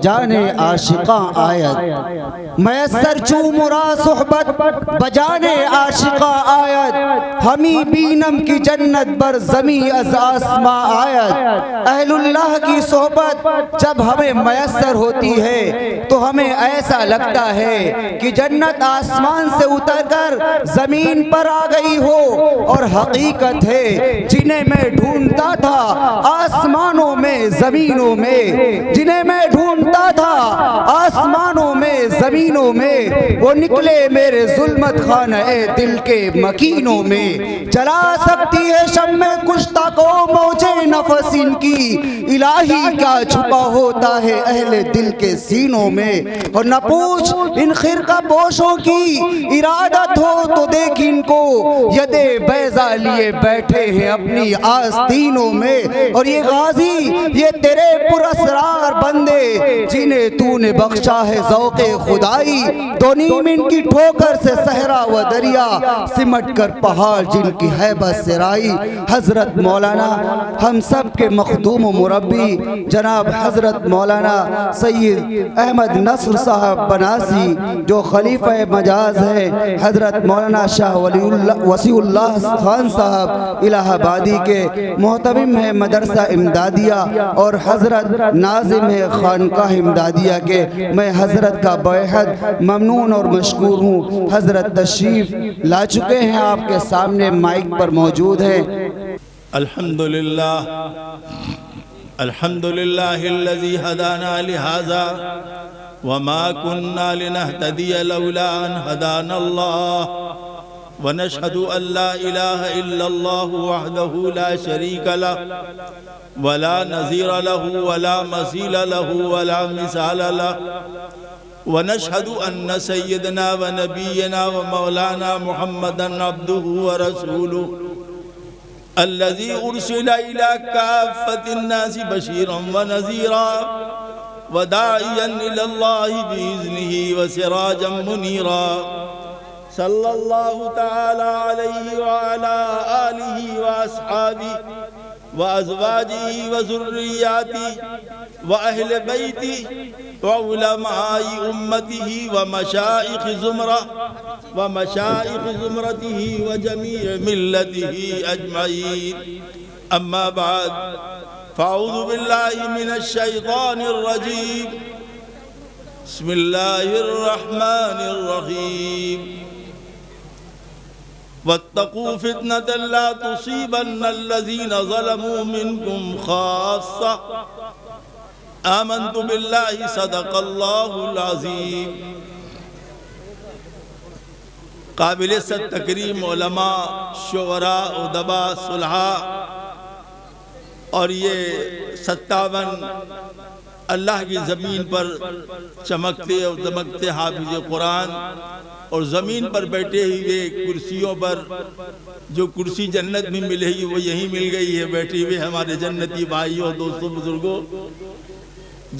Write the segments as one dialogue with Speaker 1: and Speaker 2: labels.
Speaker 1: جانے عاشقاں آیت میسر چوں مرا صحبت بجانے عاشقاں آیت ہمیں بینم کی جنت بر زمیں از آسماں آیت اہل اللہ کی صحبت جب ہمیں میسر ہوتی ہے تو ہمیں ایسا لگتا ہے کہ جنت آسمان سے اتر کر زمین پر آ گئی ہو، اور حقیقت ہے جنہیں میں ڈھونڈتا تھا آسمانوں میں زمینوں میں، جنہیں میں ڈھونڈتا تھا آسمانوں میں زمینوں میں، وہ نکلے میرے ظلمت خانہ دل کے مکینوں میں۔ جلا سکتی ہے شمع کشتہ کو موجے نفس ان کی، الہی کیا چھپا ہوتا ہے اہل دل کے سینوں میں۔ اور نہ پوچھ ان خرقہ پوشوں کی ارادت ہو تو دیکھ ان کو، یدے بیضا لیے بیٹھے ہیں اپنی آستینوں میں۔ اور یہ غازی یہ تیرے پراسرار بندے جنہیں تو نے بخشا ہے ذوق خدائی، دو نیم ان کی ٹھوکر سے صحرا و دریا سمٹ کر پہاڑ جن کی ہیبت سے رائی۔ حضرت مولانا ہم سب کے مخدوم و مربی جناب حضرت مولانا سید احمد نصر صاحب بناسی جو خلیفہ مجاز ہے، حضرت مولانا شاہ وسیع اللہ خان صاحب الہ آبادی کے محتمم ہے مدرسہ امدادیہ اور حضرت ناظم ہے خانقاہ امدادیہ کے، میں حضرت کا بےحد ممنون اور مشکور ہوں۔ حضرت تشریف لا چکے ہیں، آپ کے سامنے مائک پر موجود ہیں۔
Speaker 2: الحمدللہ الحمدللہ الذی ہدانا لہذا وما كنا لنهتدی لولا ان ہدانا اللہ ونشهد ان لا الہ الا اللہ وحدہ لا شریک له ولا نظیر له ولا مثیل له ولا مثال له ونشهد ان سیدنا ونبینا ومولانا محمدا عبده ورسوله الذي أرسل إلى كافة الناس بشيرا ونذيرا وداعيا إلى الله بإذنه وسراجا منيرا صلى الله تعالى عليه وعلى آله وأصحابه وأزواجه وذرياته وأهل بيته وعلماء أمته ومشائخ زمرته وجميع ملته أجمعين. أما بعد فأعوذ بالله من الشيطان الرجيم. بسم الله الرحمن الرحيم. واتقوا فتنة لا تصيبن الذين ظلموا منكم خاصة. آمنت بالله صدق اللہ العظیم. قابل ست تکریم علماء، شعراء، ادباء، صلحاء اور یہ 57 اللہ کی زمین پر چمکتے اور دمکتے حافظ قرآن اور زمین پر بیٹھے ہوئے کرسیوں پر، جو کرسی جنت میں ملے گی وہ یہیں مل گئی ہے بیٹھی ہوئے ہمارے جنتی بھائیوں، دوستوں، بزرگوں.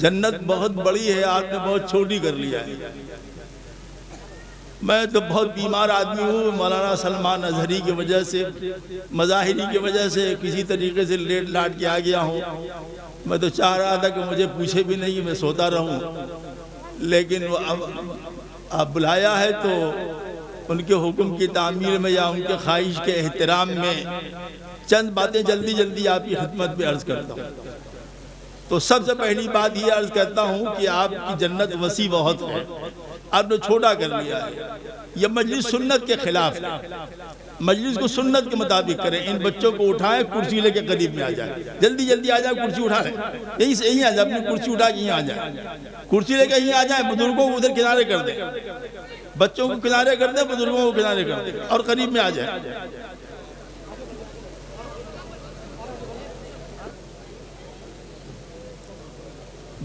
Speaker 2: جنت بہت بڑی ہے، آپ نے بہت چھوٹی کر لیا ہے. میں تو بہت بیمار آدمی ہوں، مولانا سلمان اظہری کی وجہ سے، مظاہری کی وجہ سے کسی طریقے سے لیٹ لاٹ کے آ گیا ہوں. میں تو چاہ رہا تھا کہ مجھے پوچھے بھی نہیں، میں سوتا رہوں، لیکن اب بلایا ہے تو ان کے حکم کی تعمیل میں یا ان کے خواہش کے احترام میں چند باتیں جلدی جلدی آپ کی خدمت میں عرض کرتا ہوں. تو سب سے پہلی بات یہ عرض کرتا ہوں کہ آپ کی جنت وسیع بہت ہے، آپ نے چھوٹا کر لیا ہے. یہ مجلس سنت کے خلاف ہے. مجلس کو سنت کے مطابق کریں. ان بچوں کو اٹھائیں، کرسی لے کے قریب میں آ جائیں، جلدی جلدی آ جائیں، کرسی اٹھا لیں، یہیں آ جائیں، اپنی کرسی اٹھا کے یہیں آ جائیں، کرسی لے کے یہیں آ جائیں. بزرگوں کو ادھر کنارے کر دیں، بچوں کو کنارے کر دیں، بزرگوں کو کنارے کر دیں اور قریب میں آ جائیں.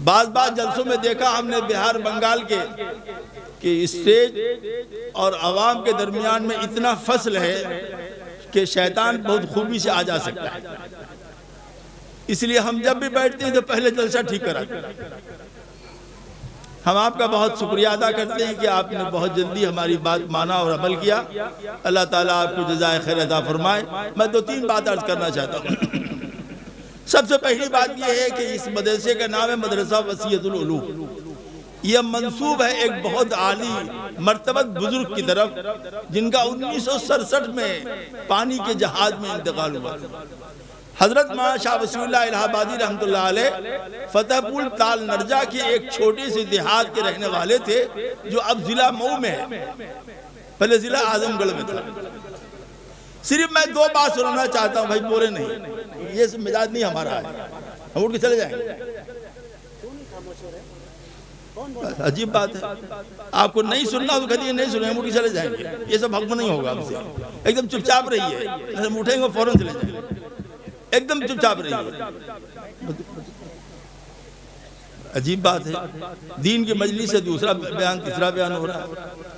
Speaker 2: بعض جلسوں میں دیکھا ہم نے بہار بنگال کے کہ اسٹیج اور عوام کے درمیان میں اتنا فصل ہے کہ شیطان بہت خوبی سے آ جا سکتا ہے. اس لیے ہم جب بھی بیٹھتے ہیں تو پہلے جلسہ ٹھیک کراتے ہیں. ہم آپ کا بہت شکریہ ادا کرتے ہیں کہ آپ نے بہت جلدی ہماری بات مانا اور عمل کیا. اللہ تعالیٰ آپ کو جزائے خیر عطا فرمائے. میں 2-3 بات عرض کرنا چاہتا ہوں. سب سے پہلی بات یہ ہے کہ اس مدرسے کا نام ہے مدرسہ وسیعۃ العلوم. یہ منسوب ہے ایک بہت عالی مرتبت بزرگ کی طرف جن کا 1967 میں پانی کے جہاز میں انتقال ہوا. حضرت مولانا شاہ وسیع اللہ الہ آبادی رحمۃ اللہ علیہ فتح پور تال نرجا کے ایک چھوٹے سے دیہات کے رہنے والے تھے جو اب ضلع مئو میں ہے، پہلے ضلع اعظم گڑھ میں تھا. صرف میں دو بات سنانا چاہتا ہوں بھائی، بولے نہیں، یہ مزاج نہیں ہمارا ہے، ہم اٹھ کے چلے جائیں گے. عجیب بات ہے، آپ کو نہیں سننا تو کہتے ہیں نہیں سنیں، ہم اٹھ کے چلے جائیں گے. یہ سب حق نہیں ہوگا ہم سے. ایک دم چپ چاپ رہیے، ہم اٹھیں گے فوراً چلے جائیں گے. ایک دم چپ چاپ رہیے. عجیب بات ہے، دین کی مجلس سے دوسرا بیان تیسرا بیان ہو رہا ہے.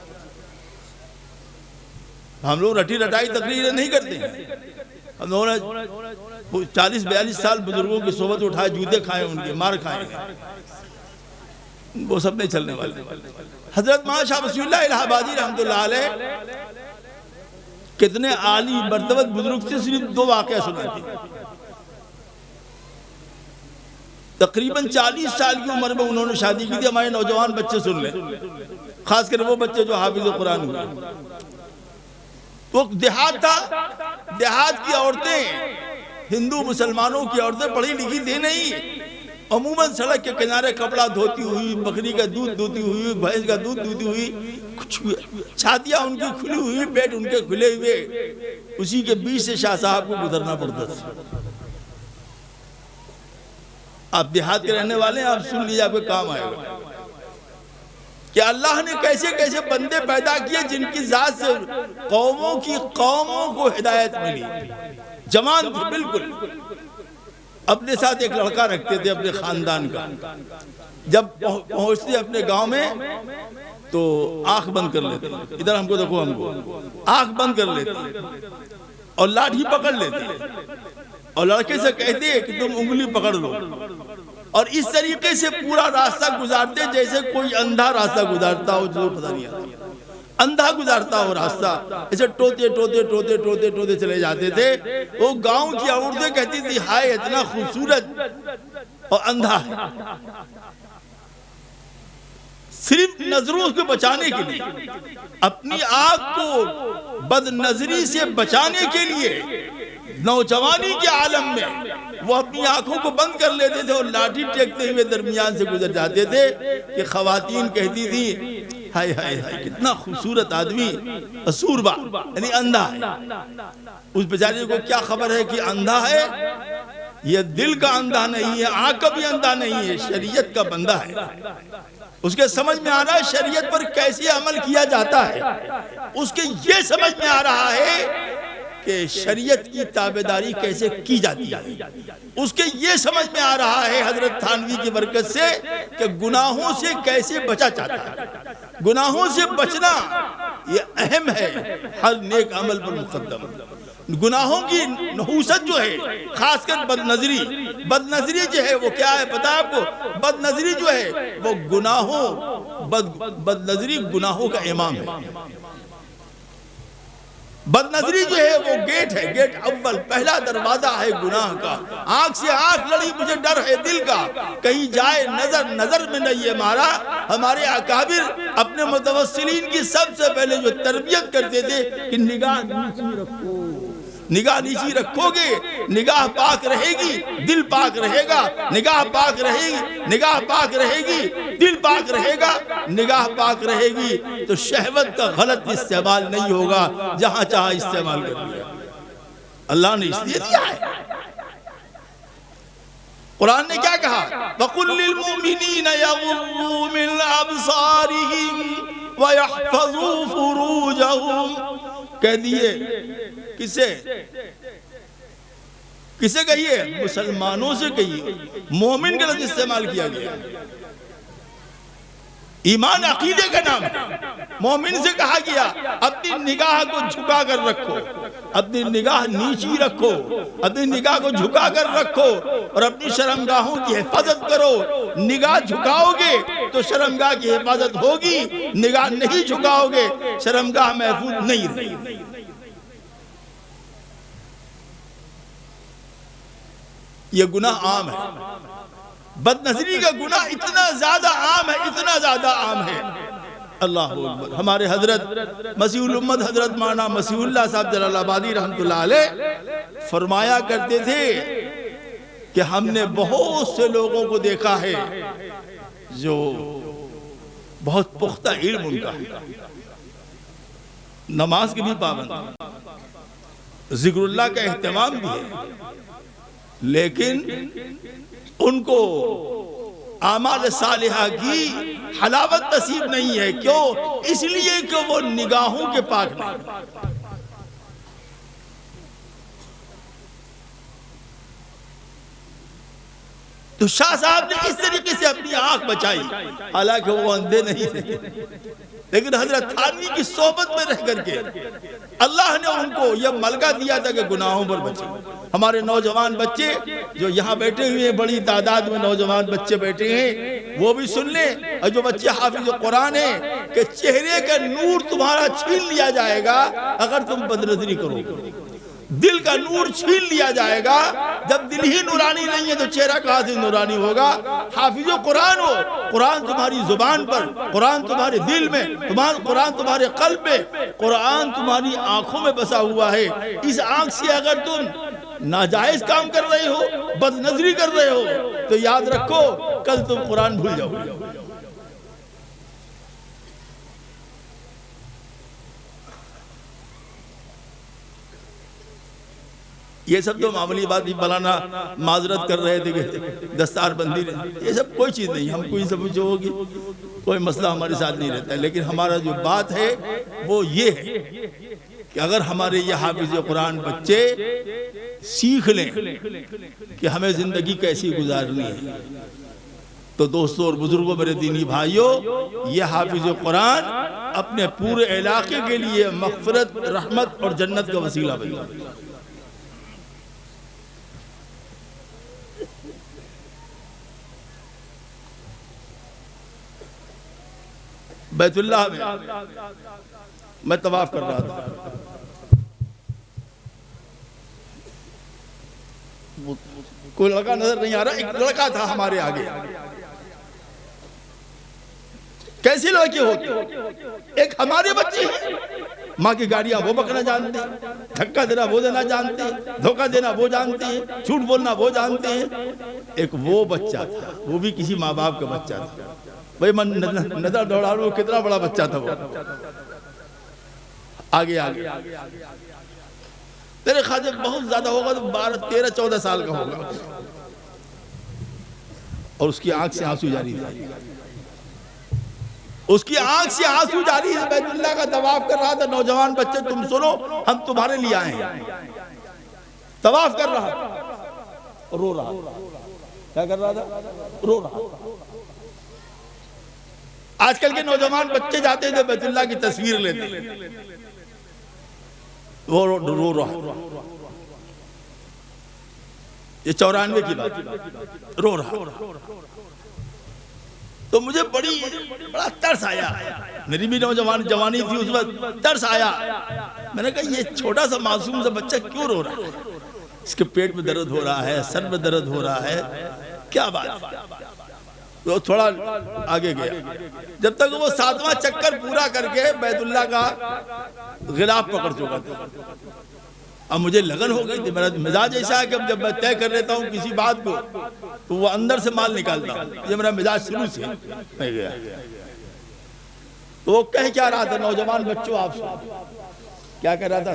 Speaker 2: ہم لوگ رٹی رٹائی تقریر نہیں کرتے ہیں. ہم لوگوں نے 40-42 سال بزرگوں کی صحبت اٹھائے، جوتے کھائے، ان کے مار کھائے، وہ سب نہیں چلنے والے. حضرت مولانا شاہ وسیع اللہ الہ آبادی رحمۃ اللہ علیہ کتنے عالی مرتبت بزرگ سے صرف 2 واقعہ سناتے. تقریباً 40 سال کی عمر میں انہوں نے شادی کی تھی. ہمارے نوجوان بچے سن لیں، خاص کر وہ بچے جو حافظ قرآن ہوئے. وہ دیہات تھا، دیہات کی عورتیں، ہندو مسلمانوں کی عورتیں پڑھی لکھی تھی نہیں، عموماً سڑک کے کنارے کپڑا دھوتی ہوئی، بکری کا دودھ دھوتی ہوئی، بھینس کا دودھ دھوتی ہوئی، چھاتیاں ان کی کھلی ہوئی، پیٹ ان کے کھلے ہوئے، اسی کے بیچ سے شاہ صاحب کو گزرنا پڑتا تھا. آپ دیہات کے رہنے والے ہیں، آپ سن لیجیے، آپ کے کام آئے گا کہ اللہ نے کیسے کیسے بندے پیدا کیے جن کی ذات سے قوموں کو ہدایت ملی. جوان تھے بالکل، اپنے ساتھ ایک لڑکا رکھتے تھے اپنے خاندان کا. جب پہنچتے اپنے گاؤں میں تو آنکھ بند کر لیتے، ادھر ہم کو دیکھو، ہم کو آنکھ بند کر لیتے اور لاٹھی پکڑ لیتے اور لڑکے سے کہتے کہ تم انگلی پکڑ لو، اور اس طریقے سے پورا راستہ گزارتے جیسے کوئی اندھا راستہ گزارتا ہو، جو پتہ نہیں آتا، اندھا گزارتا ہو راستہ. ایسے ٹوتے ٹوتے ٹوتے ٹوتے ٹوتے چلے جاتے تھے. وہ گاؤں کی عورتیں کہتی تھی ہائے اتنا خوبصورت اور اندھا ہے. صرف نظروں کو بچانے کے لیے، اپنی آنکھ کو بد نظری سے بچانے کے لیے نوجوانی کے عالم میں وہ اپنی آنکھوں کو بند کر لیتے تھے اور لاٹھی ٹیکتے ہوئے درمیان سے گزر جاتے تھے. کہ خواتین کہتی تھی ہائے ہائے ہائے کتنا خوبصورت آدمی اسوربا، یعنی اندھا ہے. اس بیچارے کو کیا خبر ہے کہ اندھا ہے؟ یہ دل کا اندھا نہیں ہے، آنکھ کا بھی اندھا نہیں ہے، شریعت کا بندہ ہے. اس کے سمجھ میں آ رہا ہے شریعت پر کیسے عمل کیا جاتا ہے. اس کے یہ سمجھ میں آ رہا ہے کہ شریعت کی تابعداری کیسے کی جاتی ہے. اس کے یہ سمجھ میں آ رہا ہے حضرت تھانوی کی برکت سے کہ گناہوں سے کیسے بچا جاتا ہے. گناہوں سے بچنا یہ اہم ہے، ہر نیک عمل پر مقدم. گناہوں کی نحوست جو ہے، خاص کر بد نظری جو ہے وہ کیا ہے پتہ ہے آپ کو؟ بد نظری جو ہے وہ بد نظری گناہوں کا امام ہے. بد نظری جو ہے وہ گیٹ ہے، گیٹ اول، پہلا دروازہ ہے گناہ کا. آنکھ سے آنکھ لڑی مجھے ڈر ہے دل کا، کہیں جائے نظر میں نہیں ہے مارا. ہمارے اکابر اپنے متوسلین کی سب سے پہلے جو تربیت کرتے تھے کہ نگاہ نیچی رکھو، نگاہ نیچی رکھو گے نگاہ پاک رہے گی، دل پاک رہے گا. نگاہ پاک رہے گی، نگاہ پاک رہے گی، دل پاک رہے گا. نگاہ پاک رہے گی تو شہوت کا غلط استعمال نہیں ہوگا، جہاں چاہا استعمال کر لیا. اللہ نے اس لیے دیا ہے. قرآن نے کیا کہا؟ وَقُلْ لِلْمُؤْمِنِينَ يَغُضُّوا مِنْ أَبْصَارِهِمْ وَيَحْفَظُوا فُرُوجَهُمْ. کہہ دیئے کسے کہیے؟ مسلمانوں سے کہیے. مومن کا لفظ استعمال کیا گیا. ایمان عقیدے کا نام ہے. مومن سے کہا گیا اپنی نگاہ کو جھکا کر رکھو، اپنی نگاہ نیچی رکھو، اپنی نگاہ کو جھکا کر رکھو اور اپنی شرمگاہوں کی حفاظت کرو. نگاہ جھکاؤ گے تو شرمگاہ کی حفاظت ہوگی، نگاہ نہیں جھکاؤ گے شرمگاہ محفوظ نہیں رہے گی. یہ گناہ عام ہے، بد نظری کا گناہ اتنا زیادہ عام ہے، اتنا زیادہ عام ہے۔ اللہ اکبر۔ ہمارے حضرت مسیح الامت حضرت مولانا مسیح اللہ صاحب جلال آبادی رحمۃ اللہ علیہ فرمایا کرتے تھے کہ ہم نے بہت سے لوگوں کو دیکھا ہے جو بہت پختہ علم ان کا ہے، نماز کے بھی پابند، ذکر اللہ کا اہتمام بھی ہے، لیکن ان کو اعمال صالحہ کی حلاوت نصیب نہیں ہے۔ کیوں؟ اس لیے کہ وہ نگاہوں کے پاک نہیں۔ تو شاہ صاحب نے اس طریقے سے اپنی آنکھ بچائی، حالانکہ وہ اندھے نہیں تھے، لیکن حضرت تھانوی کی صحبت میں رہ کر کے اللہ نے ان کو یہ ملکہ دیا تھا کہ گناہوں پر بچے۔ ہمارے نوجوان بچے جو یہاں بیٹھے ہوئے ہیں، بڑی تعداد میں نوجوان بچے بیٹھے ہیں، وہ بھی سن لیں، اور جو بچے حافظ قرآن ہیں کہ چہرے کا نور تمہارا چھین لیا جائے گا اگر تم بدنظری کرو گے، دل کا نور چھین لیا جائے گا۔ جب دل ہی نورانی نہیں ہے تو چہرہ کہاں سے نورانی ہوگا؟ حافظ قرآن ہو، قرآن تمہاری زبان پر، قرآن تمہارے دل میں، قرآن تمہارے قلب میں، قرآن تمہاری آنکھوں میں بسا ہوا ہے۔ اس آنکھ سے اگر تم ناجائز کام کر رہے ہو، بد نظری کر رہے ہو، تو یاد رکھو کل تم قرآن بھول جاؤ گے۔ یہ سب تو معمولی بات نہیں، مولانا معذرت کر رہے تھے کہ دستار بندی، یہ سب کوئی چیز نہیں، ہم کوئی سب جو ہوگی کوئی مسئلہ ہمارے ساتھ نہیں رہتا ہے، لیکن ہمارا جو بات ہے وہ یہ ہے کہ اگر ہمارے یہ حافظ قرآن بچے سیکھ لیں کہ ہمیں زندگی کیسی گزارنی ہے، تو دوستوں اور بزرگوں میرے دینی بھائیوں، یہ حافظ قرآن اپنے پورے علاقے کے لیے مغفرت، رحمت اور جنت کا وسیلہ بن جائے۔ بیت اللہ میں طواف کر رہا تھا، کوئی لڑکا نظر نہیں آ رہا، ایک لڑکا تھا ہمارے آگے۔ کیسی لڑکی ہوتی؟ ایک ہمارے بچے ہیں، ماں کی گاڑیاں وہ بکنا جانتے ہیں، دھکا دینا وہ دینا جانتے ہیں، دھوکہ دینا وہ جانتے ہیں، جھوٹ بولنا وہ جانتے ہیں۔ ایک وہ بچہ تھا، وہ بھی کسی ماں باپ کا بچہ تھا۔ بھئی میں نظر دوڑا رہا ہوں، کتنا بڑا بچہ تھا وہ۔ آگے تیرے خواجہ بہت زیادہ ہوگا تو 12 13 14 سال کا ہوگا، اور اس کی آنکھ سے آنسو جاری تھا، اس کی آنکھ سے آنسو جاری ہے۔ بیت اللہ کا طواف کر رہا تھا۔ نوجوان بچے تم سنو، ہم تمہارے لیے آئے ہیں۔ طواف کر رہا تھا، رو رہا، کیا کر رہا تھا؟ رو رہا۔ آج کل کے نوجوان بچے جاتے تھے بیت اللہ کی تصویر لیتے، وہ رو رہا، یہ 94 کی بات، رو رہا۔ تو مجھے بڑا ترس آیا، میری بھی جوانی تھی اس وقت، ترس آیا۔ میں نے کہا یہ چھوٹا سا معصوم سا بچہ کیوں رو رہا ہے؟ اس کے پیٹ میں درد ہو رہا ہے، سر میں درد ہو رہا ہے، کیا بات؟ وہ تھوڑا آگے گیا، جب تک وہ 7واں چکر پورا کر کے بیت اللہ کا غلاف پکڑ چکا تھا۔ اب مجھے لگن ہو گئی تھی، میرا مزاج ایسا ہے کہ جب میں طے کر لیتا ہوں کسی بات کو تو وہ اندر سے مال نکالتا ہوں، یہ میرا مزاج شروع سے میں گیا۔ تو وہ کہہ کیا رہا تھا؟ نوجوان بچوں آپ کیا کہہ رہا تھا؟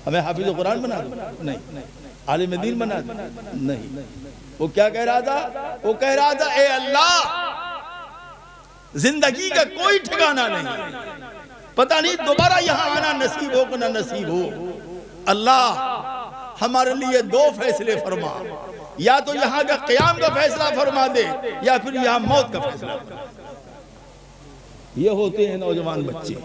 Speaker 2: ہمیں حافظ قرآن بنا دو؟ نہیں۔ عالم دین بنا دو؟ نہیں۔ وہ کیا کہہ رہا تھا؟ وہ کہہ رہا تھا اے اللہ، زندگی کا کوئی ٹھکانہ نہیں، پتہ نہیں دوبارہ یہاں آنا نصیب ہو کہ نہ نصیب ہو۔ اللہ ہمارے لیے 2 فیصلے فرما، یا تو یہاں کا قیام کا فیصلہ فرما دے، یا پھر یہاں موت کا فیصلہ۔ یہ ہوتے ہیں نوجوان بچے۔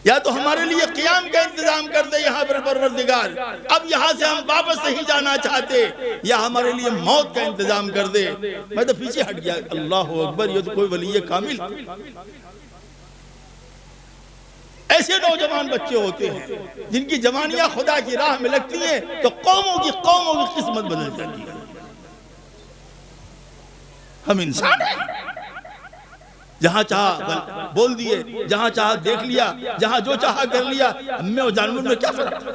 Speaker 2: یا تو ہمارے لیے قیام کا انتظام کر دے یہاں پر پروردگار، اب یہاں سے ہم واپس نہیں جانا چاہتے، یا ہمارے لیے موت کا انتظام کر دے۔ میں تو پیچھے ہٹ گیا، اللہ اکبر، یہ تو کوئی ولی کامل۔ ایسے نوجوان بچے ہوتے ہیں جن کی جوانیاں خدا کی راہ میں لگتی ہیں تو قوموں کی قسمت بدل جاتی ہے۔ ہم انسان ہیں، جہاں چاہا بول دیے، جہاں چاہا دیکھ لیا، جہاں جو چاہا کر لیا، ہم میں اور جانور میں کیا فرق ہے؟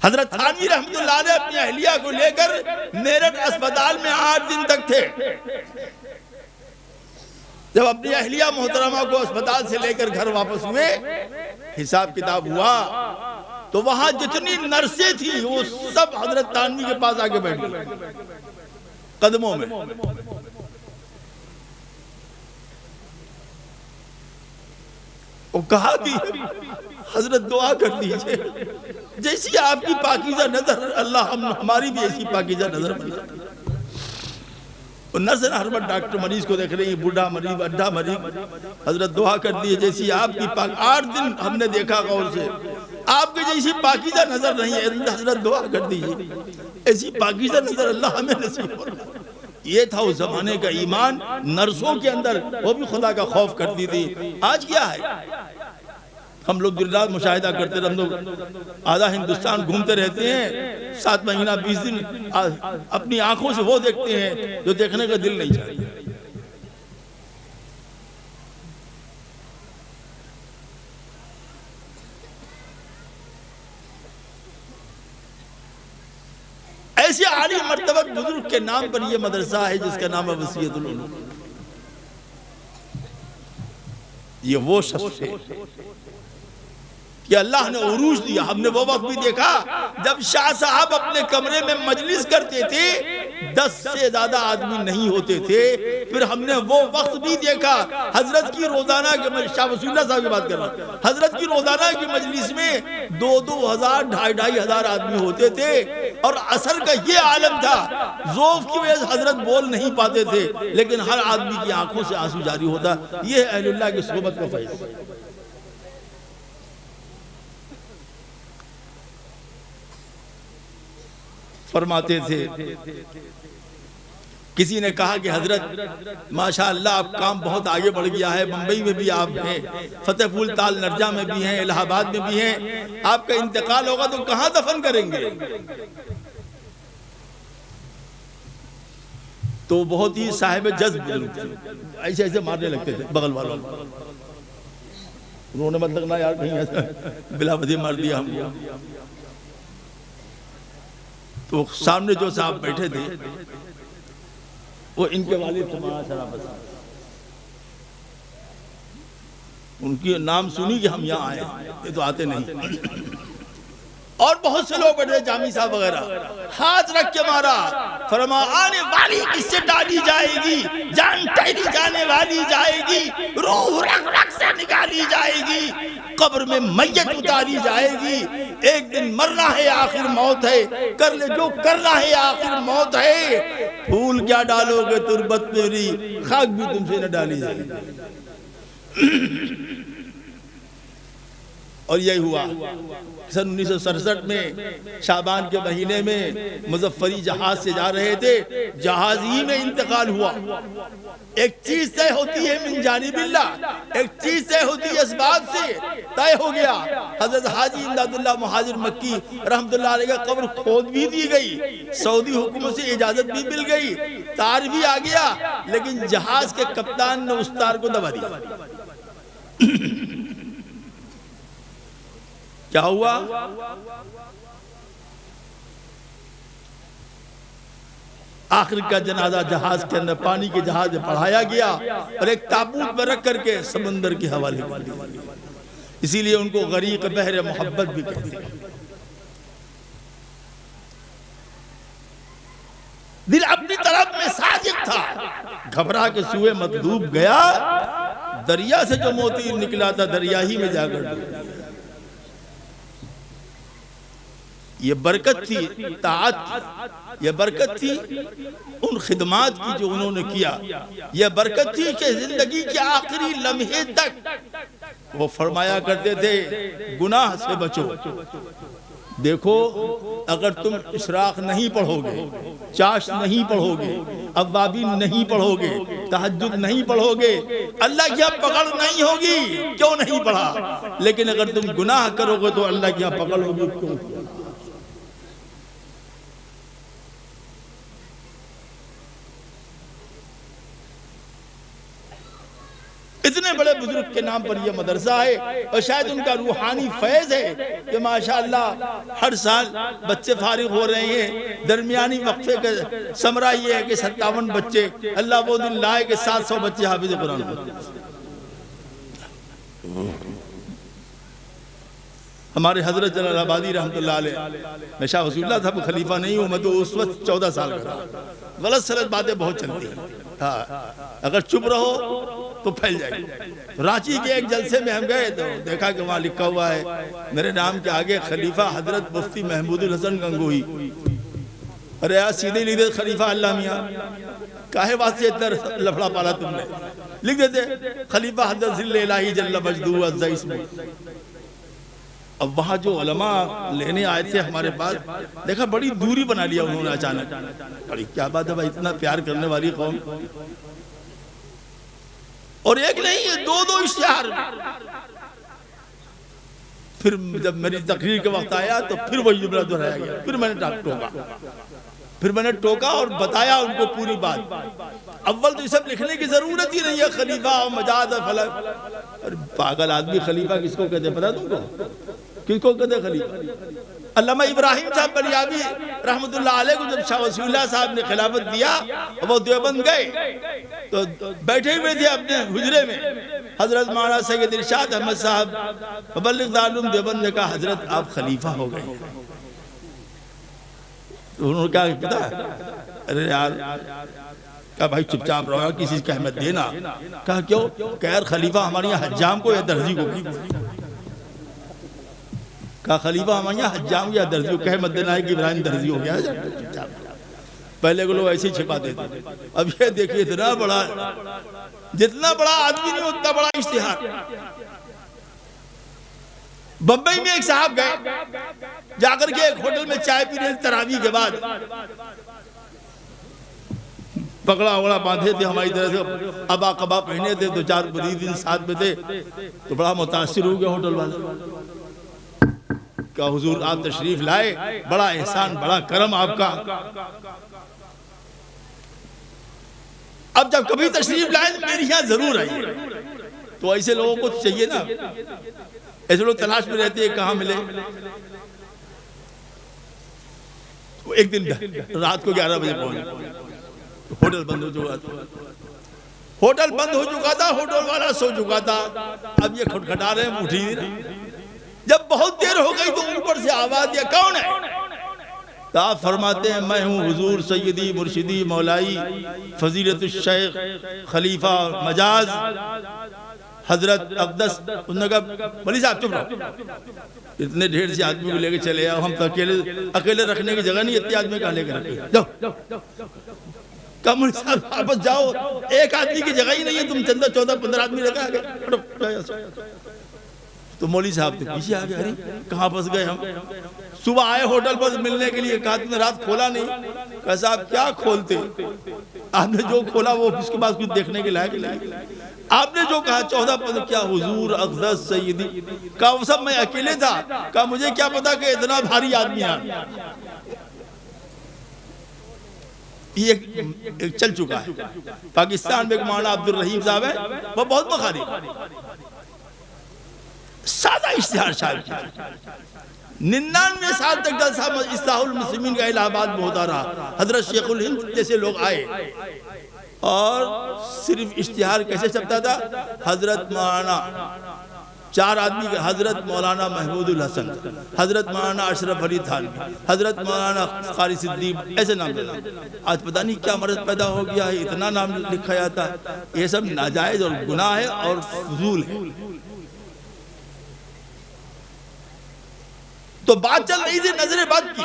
Speaker 2: حضرت تھانوی رحمت اللہ علیہ اپنی اہلیہ کو لے کر میرٹھ اسپتال میں 8 دن تک تھے۔ جب اپنی اہلیہ محترمہ کو اسپتال سے لے کر گھر واپس ہوئے، حساب کتاب ہوا تو وہاں جتنی نرسیں تھیں وہ سب حضرت تھانوی کے پاس آگے بیٹھ گئے قدموں میں۔ وہ کہا کہ حضرت دعا کر دیجئے جیسی آپ کی پاکیزہ نظر اللہ ہماری بھی ایسی پاکیزہ نظر بنا۔ نرس ہر وقت ڈاکٹر مریض کو دیکھ رہے ہیں، بوڑھا مریض، اڈھا مریض، حضرت دعا کر دیئے جیسی آپ کی 8 دن ہم نے دیکھا غور سے، آپ کی جیسی پاکیزہ نظر نہیں ہے، حضرت دعا کر دیجئے ایسی پاکیزہ نظر اللہ ہمیں نصیب فرمائے۔ یہ تھا اس زمانے کا ایمان نرسوں کے اندر، وہ بھی خدا کا خوف کرتی تھی۔ آج کیا ہے؟ ہم لوگ دن رات مشاہدہ کرتے، ہم لوگ آدھا ہندوستان گھومتے رہتے ہیں، 7 مہینہ 20 دن اپنی آنکھوں سے وہ دیکھتے ہیں جو دیکھنے کا دل نہیں چاہتا۔ ایسے عالی مرتبہ بزرگ کے نام پر یہ مدرسہ ہے جس کا نام ہے وسیعۃ العلوم۔ یہ وہ شخص ہے کہ اللہ نے عروج دیا۔ ہم نے وہ وقت بھی دیکھا جب شاہ صاحب اپنے کمرے میں مجلس کرتے تھے 10 سے زیادہ آدمی نہیں ہوتے تھے۔ پھر ہم نے وہ وقت بھی دیکھا حضرت کی روزانہ کے شاہ وسیع اللہ صاحب کی بات کر رہا ہوں، حضرت کی روزانہ کی مجلس میں 2,000 2,500 آدمی ہوتے تھے، اور عصر کا یہ عالم تھا ذوف کی وجہ سے حضرت بول نہیں پاتے تھے لیکن ہر آدمی کی آنکھوں سے آنسو جاری ہوتا۔ یہ اہل اللہ کی صحبت کا فیض۔ فرماتے تھے، کسی نے کہا کہ حضرت ماشاءاللہ آپ کام بہت آگے بڑھ گیا ہے، بمبئی میں بھی آپ ہیں، فتح پھول تال نرجہ میں بھی ہیں، الہ آباد میں بھی ہیں، آپ کا انتقال ہوگا تو کہاں دفن کریں گے؟ تو بہت ہی صاحب جذب ایسے ایسے مارنے لگتے تھے بغل والوں، انہوں نے مت لگنا یار کہیں ایسا بلا وجہ مار دیا ہم کو۔ تو سامنے جو صاحب بیٹھے تھے وہ ان کے والد تمہارا شرابت، ان کی نام سنی کہ ہم یہاں آئے، یہ تو آتے نہیں، اور بہت سے لوگ بیٹھے جامی صاحب وغیرہ، ہاتھ رکھ کے مارا، فرما آنے والی کس سے ڈالی جائے گی، جان ٹہری جانے والی جائے گی، روح رگ رگ سے نکالی جائے گی، قبر میں میت اتاری جائے گی، ایک دن مرنا ہے آخر موت ہے، کر لے جو کرنا ہے آخر موت ہے، پھول کیا ڈالو گے تربت میری، خاک بھی تم سے نہ ڈالی جائے گی۔ اور یہی ہوا سن 1967 میں شعبان کے مہینے میں مظفری جہاز سے جا رہے تھے، جہاز ہی میں انتقال ہوا۔ ایک چیز طے ہوتی ہے من جانب اللہ، ایک چیز طے ہوتی ہے اسباب سے، طے ہو گیا۔ حضرت حاجی امداد اللہ مہاجر مکی رحمت اللہ علیہ کا قبر کھود بھی دی گئی، سعودی حکومت سے اجازت بھی مل گئی، تار بھی آ گیا، لیکن جہاز کے کپتان نے اس تار کو دبا دیا۔ کیا ہوا؟ آخر کا جنازہ جہاز کے اندر پانی کے جہاز میں پڑھایا گیا اور ایک تابوت میں رکھ کر کے سمندر کے حوالے کر دیا۔ اسی لیے ان کو غریق بحر محبت بھی کہتے ہیں۔ دل اپنی طرف میں صادق تھا، گھبرا کے سوئے مطلوب گیا، دریا سے جو موتی نکلا تھا دریا ہی میں جا کر ڈوب گیا۔ یہ برکت تھی طاعت کی، یہ برکت تھی ان خدمات کی جو انہوں نے کیا، یہ برکت تھی کہ زندگی کے آخری لمحے تک وہ فرمایا کرتے تھے گناہ سے بچو۔ دیکھو اگر تم اشراق نہیں پڑھو گے، چاش نہیں پڑھو گے، اوابین نہیں پڑھو گے، تہجد نہیں پڑھو گے، اللہ کی یہاں پکڑ نہیں ہوگی، کیوں نہیں پڑھا؟ لیکن اگر تم گناہ کرو گے تو اللہ کی یہاں پکڑ ہوگی، کیوں کیا؟ اتنے بڑے بزرگ کے نام پر یہ مدرسہ ہے، اور شاید ان کا روحانی فیض ہے کہ ماشاءاللہ ہر سال بچے فارغ ہو رہے ہیں۔ درمیانی وقفے کا ثمرہ یہ ہے کہ 57 بچے، اللہ وہ دن لائے کہ 700 بچے حافظ قرآن ہوتے ہیں۔ ہمارے حضرت جلال آبادی رحمت اللہ علیہ، میں شاہ وصول اللہ صاحب خلیفہ نہیں ہوں، میں تو اس وقت 14 سال کا تھا، غلط سلط باتیں بہت چلتی ہیں، اگر چپ رہو تو پھیل جائے گی۔ رانچی کے ایک جلسے میں ہم گئے تو دیکھا کہ وہاں لکھا ہوا ہے میرے نام کے آگے خلیفہ حضرت مفتی محمود الحسن گنگوہی۔ ارے یار سیدھے لکھ دے خلیفہ اللہ میاں، کاہے واسطے اتنا لفڑا پالا تم نے؟ لکھ دیتے خلیفہ حضرت ذل الہی جل مجدہ عز اسمہ۔ اب وہاں جو علماء لینے آئے تھے ہمارے پاس، دیکھا بڑی دوری بنا لیا انہوں نے اچانک، بڑی کیا بات ہے بھائی، اتنا پیار کرنے والی قوم، اور ایک نہیں ہے، دو اشتہار۔ پھر جب میری تقریر کے وقت آیا تو پھر وہی جملہ دہرایا گیا، پھر میں نے ٹوکا اور بتایا ان کو پوری بات۔ اول تو یہ سب لکھنے کی ضرورت ہی نہیں ہے، خلیفہ مجاز فلک، پاگل آدمی خلیفہ کس کو کہتے پتا تم کو؟ کس کو کہتے خلیفہ؟ علامہ ابراہیم صاحب بلیابی رحمت اللہ علیہ کو جب شاہ وصول اللہ صاحب نے خلافت دیا، وہ دیوبند گئے تو بیٹھے ہوئے تھے اپنے حجرے میں، حضرت مولانا سید ارشاد احمد صاحب مبلغ دارالعلوم دیوبند نے کہا حضرت آپ خلیفہ ہو گئے۔ تو انہوں نے کہا پتا ہے، ارے یار کہا بھائی چپ چاپ رہو، کسی کی اہمیت دینا۔ کہا کیوں؟ کہ یار خلیفہ ہمارے یہاں حجام کو یا درزی کو کی؟ کہا خلیفہ ہمارے یہاں حجام یا درزی کو کہے مت دینا ہے کہ ابراہیم درزی ہو گیا ہے۔ پہلے کو لوگ ایسے ہی چھپا دیتے، اب یہ دیکھئے اتنا بڑا، جتنا بڑا آدمی نہیں اتنا بڑا اشتہار۔ بمبئی میں ایک صاحب گئے، جا کر کے ایک ہوٹل میں چائے پی رہے تراویح کے بعد، پکڑا وڑا باندھے تھے ہماری طرح سے، ابا قبا پہنے تھے، دو چار مرید ساتھ میں تھے، تو بڑا متاثر ہو گیا ہوٹل والے، کہ حضور آپ تشریف لائے، بڑا احسان بڑا کرم آپ کا۔ اب جب کبھی تشریف لائے تو میری یہاں ضرور آئیے۔ تو ایسے لوگوں کو چاہیے نا، ایسے لوگ تلاش میں رہتے ہیں کہاں ملے۔ ایک دن رات کو 11 بجے پہنچے، ہوٹل بند ہو چکا تھا، ہوٹل بند ہو چکا تھا، ہوٹل والا سو چکا تھا، اب یہ کھٹکھٹا رہے ہیں، اٹھی نہیں۔ جب بہت دیر ہو گئی تو اوپر سے آواز دیا کون ہے؟ تو آپ فرماتے ہیں میں ہوں حضور سیدی مرشدی مولائی فضیلت الشیخ خلیفہ مجاز حضرت اقدس۔ انہوں نے کہا ولی صاحب چپ رہو، اتنے ڈھیر سے آدمی کو لے کے چلے آؤ، ہم تو اکیلے رکھنے کی جگہ نہیں، اتنے آدمی کہاں لے کے رکھے، جاؤ۔ کہا مولی صاحب واپس جاؤ، ایک آدمی کی جگہ ہی نہیں ہے، تم 14-15 آدمی لے کے آگے۔ تو مولی صاحب تو پیچھے آگے، ارے کہاں پس گئے ہم؟ صبح آئے ہوٹل پر ملنے کے لیے، کہا تم نے رات کھولا نہیں؟ کہا صاحب کیا کھولتے، آپ نے جو کھولا وہ اس کے بعد کچھ دیکھنے کے لائق نہیں، آپ نے جو کہا 14-15 کیا حضور اقدس سیدی، کہا وہ سب میں اکیلے تھا، کہا مجھے کیا پتا کہ اتنا بھاری آدمی ہے۔ یہ چل چکا ہے پاکستان میں، ایک مولانا عبد الرحیم صاحب ہے، وہ بہت مخالف، سادہ اشتہار شائع کیا، 99 سال تک جلسہ اصلاح المسلمین کا الہ آباد میں ہوتا رہا۔ حضرت شیخ الہند جیسے لوگ آئے اور صرف اشتہار کیسے چھپتا تھا؟ حضرت مولانا 4 آدمی کے، حضرت مولانا محمود الحسن، حضرت مولانا اشرف علی تھانوی، حضرت مولانا قاری صدیق، ایسے نام دیتا۔ آج پتہ نہیں کیا مرض پیدا ہو گیا ہے، اتنا نام لکھا جاتا ہے، یہ سب ناجائز اور گناہ ہے اور فضول ہے۔ تو بات چل رہی تھی نظر بد کی،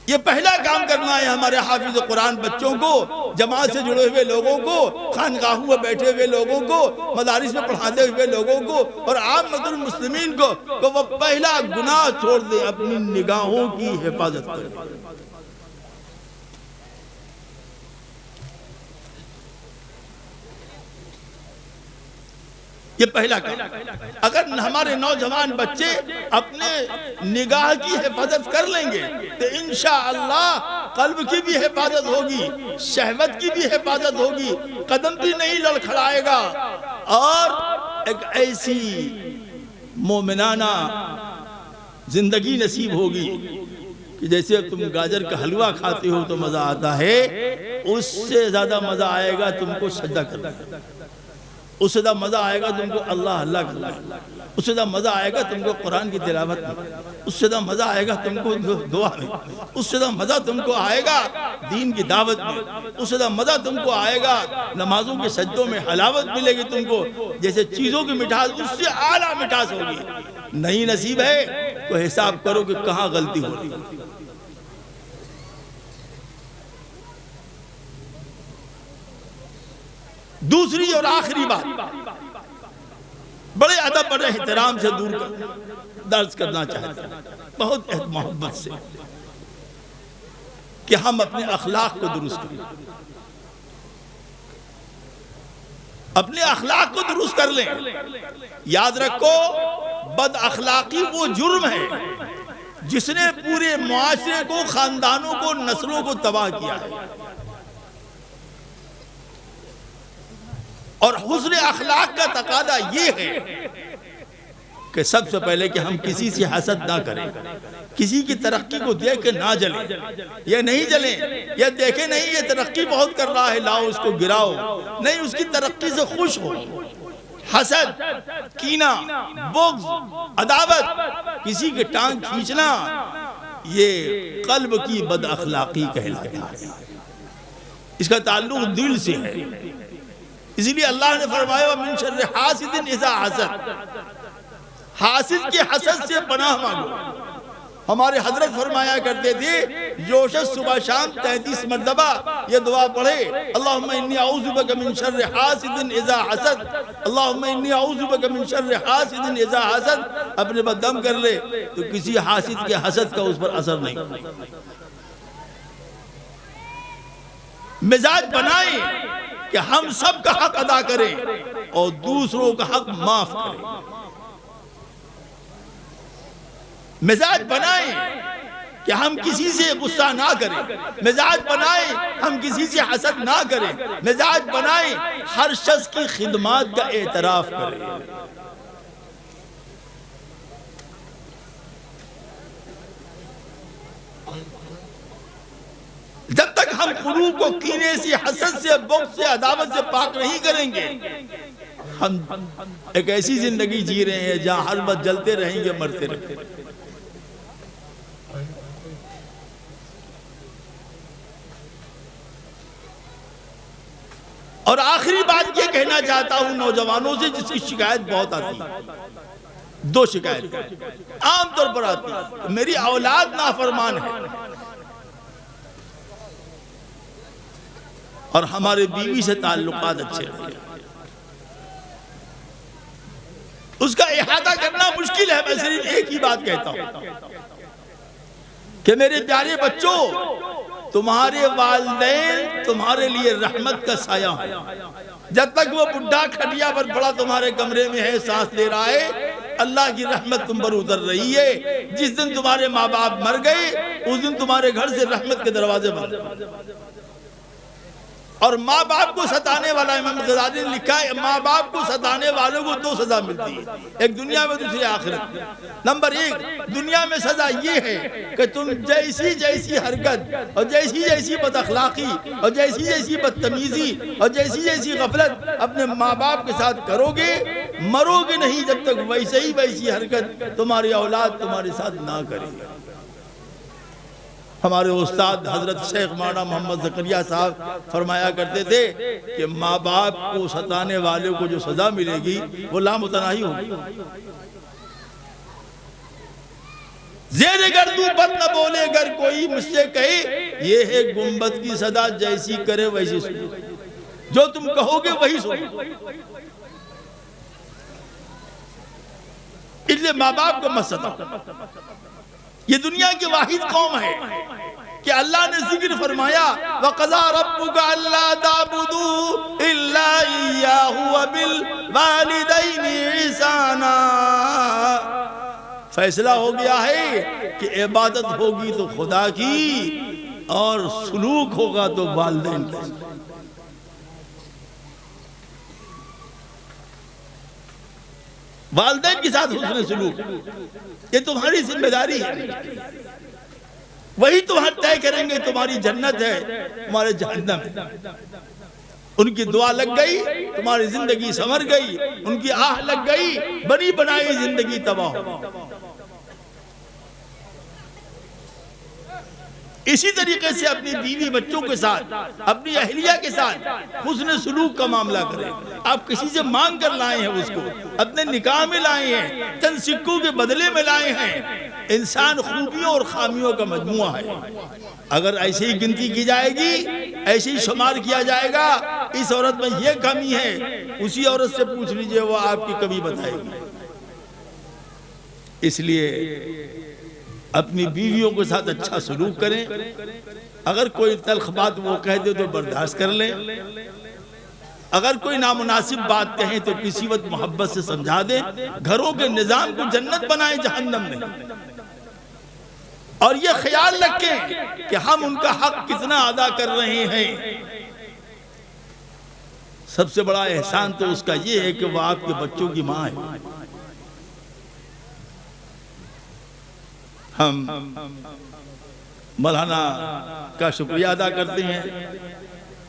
Speaker 2: یہ پہلا کام کرنا ہے ہمارے حافظ قرآن بچوں کو، جماعت سے جڑے ہوئے لوگوں کو، خانقاہوں میں بیٹھے ہوئے لوگوں کو، مدارس میں پڑھاتے ہوئے لوگوں کو اور عامت المسلمین کو، کہ وہ پہلا گناہ چھوڑ دیں، اپنی نگاہوں کی حفاظت کریں۔ یہ پہلا کام۔ اگر ہمارے نوجوان بچے اپنے نگاہ کی حفاظت کر لیں گے تو انشاءاللہ قلب کی بھی حفاظت ہوگی، شہوت کی بھی حفاظت ہوگی، قدم بھی نہیں لڑکھڑائے گا، اور ایک ایسی مومنانہ زندگی نصیب ہوگی کہ جیسے تم گاجر کا حلوہ کھاتے ہو تو مزہ آتا ہے، اس سے زیادہ مزہ آئے گا تم کو سجدہ کرنا، اس سے زیادہ مزہ آئے گا تم کو اللہ اللہ کرنا، اس سے زیادہ مزہ آئے گا تم کو قرآن کی تلاوت میں، اس سے زیادہ مزہ آئے گا تم کو دعا میں، اس سے زیادہ مزہ تم کو آئے گا دین کی دعوت میں، اس سے زیادہ مزہ تم کو آئے گا نمازوں کے سجدوں میں، حلاوت ملے گی تم کو، جیسے چیزوں کی مٹھاس اس سے اعلیٰ مٹھاس ہوگی۔ نہیں نصیب ہے تو حساب کرو کہ کہاں غلطی ہو رہی ہے۔ دوسری اور آخری بات بڑے ادب بڑے احترام سے درس کرنا چاہتے ہیں، بہت محبت سے، کہ ہم اپنے اخلاق کو درست کریں، اپنے اخلاق کو درست کر لیں۔ یاد رکھو بد اخلاقی وہ جرم ہے جس نے پورے معاشرے کو، خاندانوں کو، نسلوں کو تباہ کیا ہے، اور حسن اخلاق کا تقاضا یہ ہے کہ سب سے پہلے کہ ہم کسی سے حسد نہ کریں، کسی کی ترقی کو دیکھ کے نہ جلیں، یہ نہیں جلیں، یہ دیکھیں نہیں یہ ترقی بہت کر رہا ہے لاؤ اس کو گراؤ، نہیں، اس کی ترقی سے خوش ہو۔ حسد، کینہ، بغض، عداوت، کسی کی ٹانگ کھینچنا، یہ قلب کی بد اخلاقی کہلاتا ہے، اس کا تعلق دل سے ہے۔ اسی لیے اللہ نے فرمایا وَمِن شَرِّ حَاسِدٍ إِذَا حَسَدَ، حاسد کے حسد سے پناہ مانگو۔ ہمارے حضرت فرمایا کرتے تھے جوشش صبح شام 33 مرتبہ یہ دعا پڑھے، اللہم انی اعوذ بک من شر حاسد اذا حسد، اللہم انی اعوذ بک من شر حاسد اذا حسد، اپنے بعد دم کر لے تو کسی حاسد کے حسد کا اس پر اثر نہیں۔ مزاج بنائیں کہ ہم سب کا حق ادا کریں اور دوسروں کا حق معاف کریں۔ مزاج بنائیں کہ ہم کسی سے غصہ نہ کریں، مزاج بنائیں ہم کسی سے حسد نہ کریں، مزاج بنائیں ہر شخص کی خدمات کا اعتراف کریں۔ جب تک ہم قلوب کو کینے سے، حسد سے، بغض سے، عداوت سے پاک نہیں کریں گے، ہم ایک ایسی زندگی جی رہے ہیں جہاں ہر وقت جلتے رہیں گے، مرتے رہیں گے۔ اور آخری بات یہ کہنا چاہتا ہوں نوجوانوں سے جس کی شکایت بہت آتی ہے، دو شکایت عام طور پر آتی ہے، میری اولاد نافرمان ہے اور ہمارے بیوی سے تعلقات اچھے ہیں۔ اس کا احاطہ کرنا مشکل ہے، میں صرف ایک ہی بات کہتا ہوں کہ میرے پیارے بچوں، تمہارے والدین تمہارے لیے رحمت کا سایہ ہے۔ جب تک وہ بڈھا کھٹیا پر پڑا تمہارے کمرے میں ہے، سانس لے رہا ہے، اللہ کی رحمت تم پر اتر رہی ہے۔ جس دن تمہارے ماں باپ مر گئے اس دن تمہارے گھر سے رحمت کے دروازے بند۔ اور ماں باپ کو ستانے والا، امام غزالی نے لکھا ہے ماں باپ کو ستانے والوں کو دو سزا ملتی ہے، ایک دنیا میں دوسری آخرت میں۔ نمبر ایک، دنیا میں سزا یہ ہے کہ تم جیسی جیسی حرکت اور جیسی جیسی بد اخلاقی اور جیسی جیسی بدتمیزی اور جیسی جیسی غفلت اپنے ماں باپ کے ساتھ کرو گے، مرو گے نہیں جب تک ویسے ہی ویسی حرکت تمہاری اولاد تمہارے ساتھ نہ کرے گی۔ ہمارے استاد حضرت شیخ مولانا محمد زکریا صاحب فرمایا کرتے تھے کہ ماں باپ کو ستانے والے کو جو سزا ملے گی وہ لامتناہی ہوگی۔ زیر گردوں بد نہ بولے گر کوئی مجھ سے کہے، یہ ہے گنبد کی صدا جیسی کرے ویسی سنو، جو تم کہو گے وہی سنو۔ اس لیے ماں باپ کو مت ستاؤ۔ یہ دنیا کی واحد قوم ہے کہ اللہ نے ذکر فرمایا وَقَضَى رَبُّكَ أَلَّا تَعْبُدُوا إِلَّا إِيَّاهُ وَبِالْوَالِدَيْنِ إِحْسَانًا، فیصلہ ہو گیا ہے کہ عبادت ہوگی تو خدا کی اور سلوک ہوگا تو والدین کا۔ والدین کے ساتھ حسن سلوک یہ تمہاری ذمہ داری ہے، وہی تمہیں طے کریں گے تمہاری جنت ہے تمہارے جہنم ہے۔ ان کی دعا لگ گئی تمہاری زندگی سنور گئی، ان کی آہ لگ گئی بنی بنائی زندگی تباہ ہو۔ اسی طریقے سے اپنی بیوی بچوں کے ساتھ، اپنی اہلیہ کے ساتھ حسن سلوک کا معاملہ کریں۔ آپ کسی سے مانگ کر لائے ہیں اس کو، اپنے نکاح میں لائے ہیں، چند سکوں کے بدلے میں لائے ہیں۔ انسان خوبیوں اور خامیوں کا مجموعہ ہے، اگر ایسے ہی گنتی کی جائے گی، ایسے ہی شمار کیا جائے گا، اس عورت میں یہ کمی ہے، اسی عورت سے پوچھ لیجئے وہ آپ کی کمی بتائے گی۔ اس لیے اپنی بیویوں کے ساتھ اچھا سلوک کریں، اگر کوئی تلخ بات وہ کہہ دے تو برداشت کر لیں، اگر کوئی نامناسب بات کہیں تو کسی وقت محبت سے سمجھا دیں، گھروں کے نظام کو جنت بنائیں جہنم نہیں۔ اور یہ خیال رکھیں کہ ہم ان کا حق کتنا ادا کر رہے ہیں۔ سب سے بڑا احسان تو اس کا یہ ہے کہ وہ آپ کے بچوں کی ماں ہے۔ ہم مولانا کا شکریہ ادا کرتے ہیں،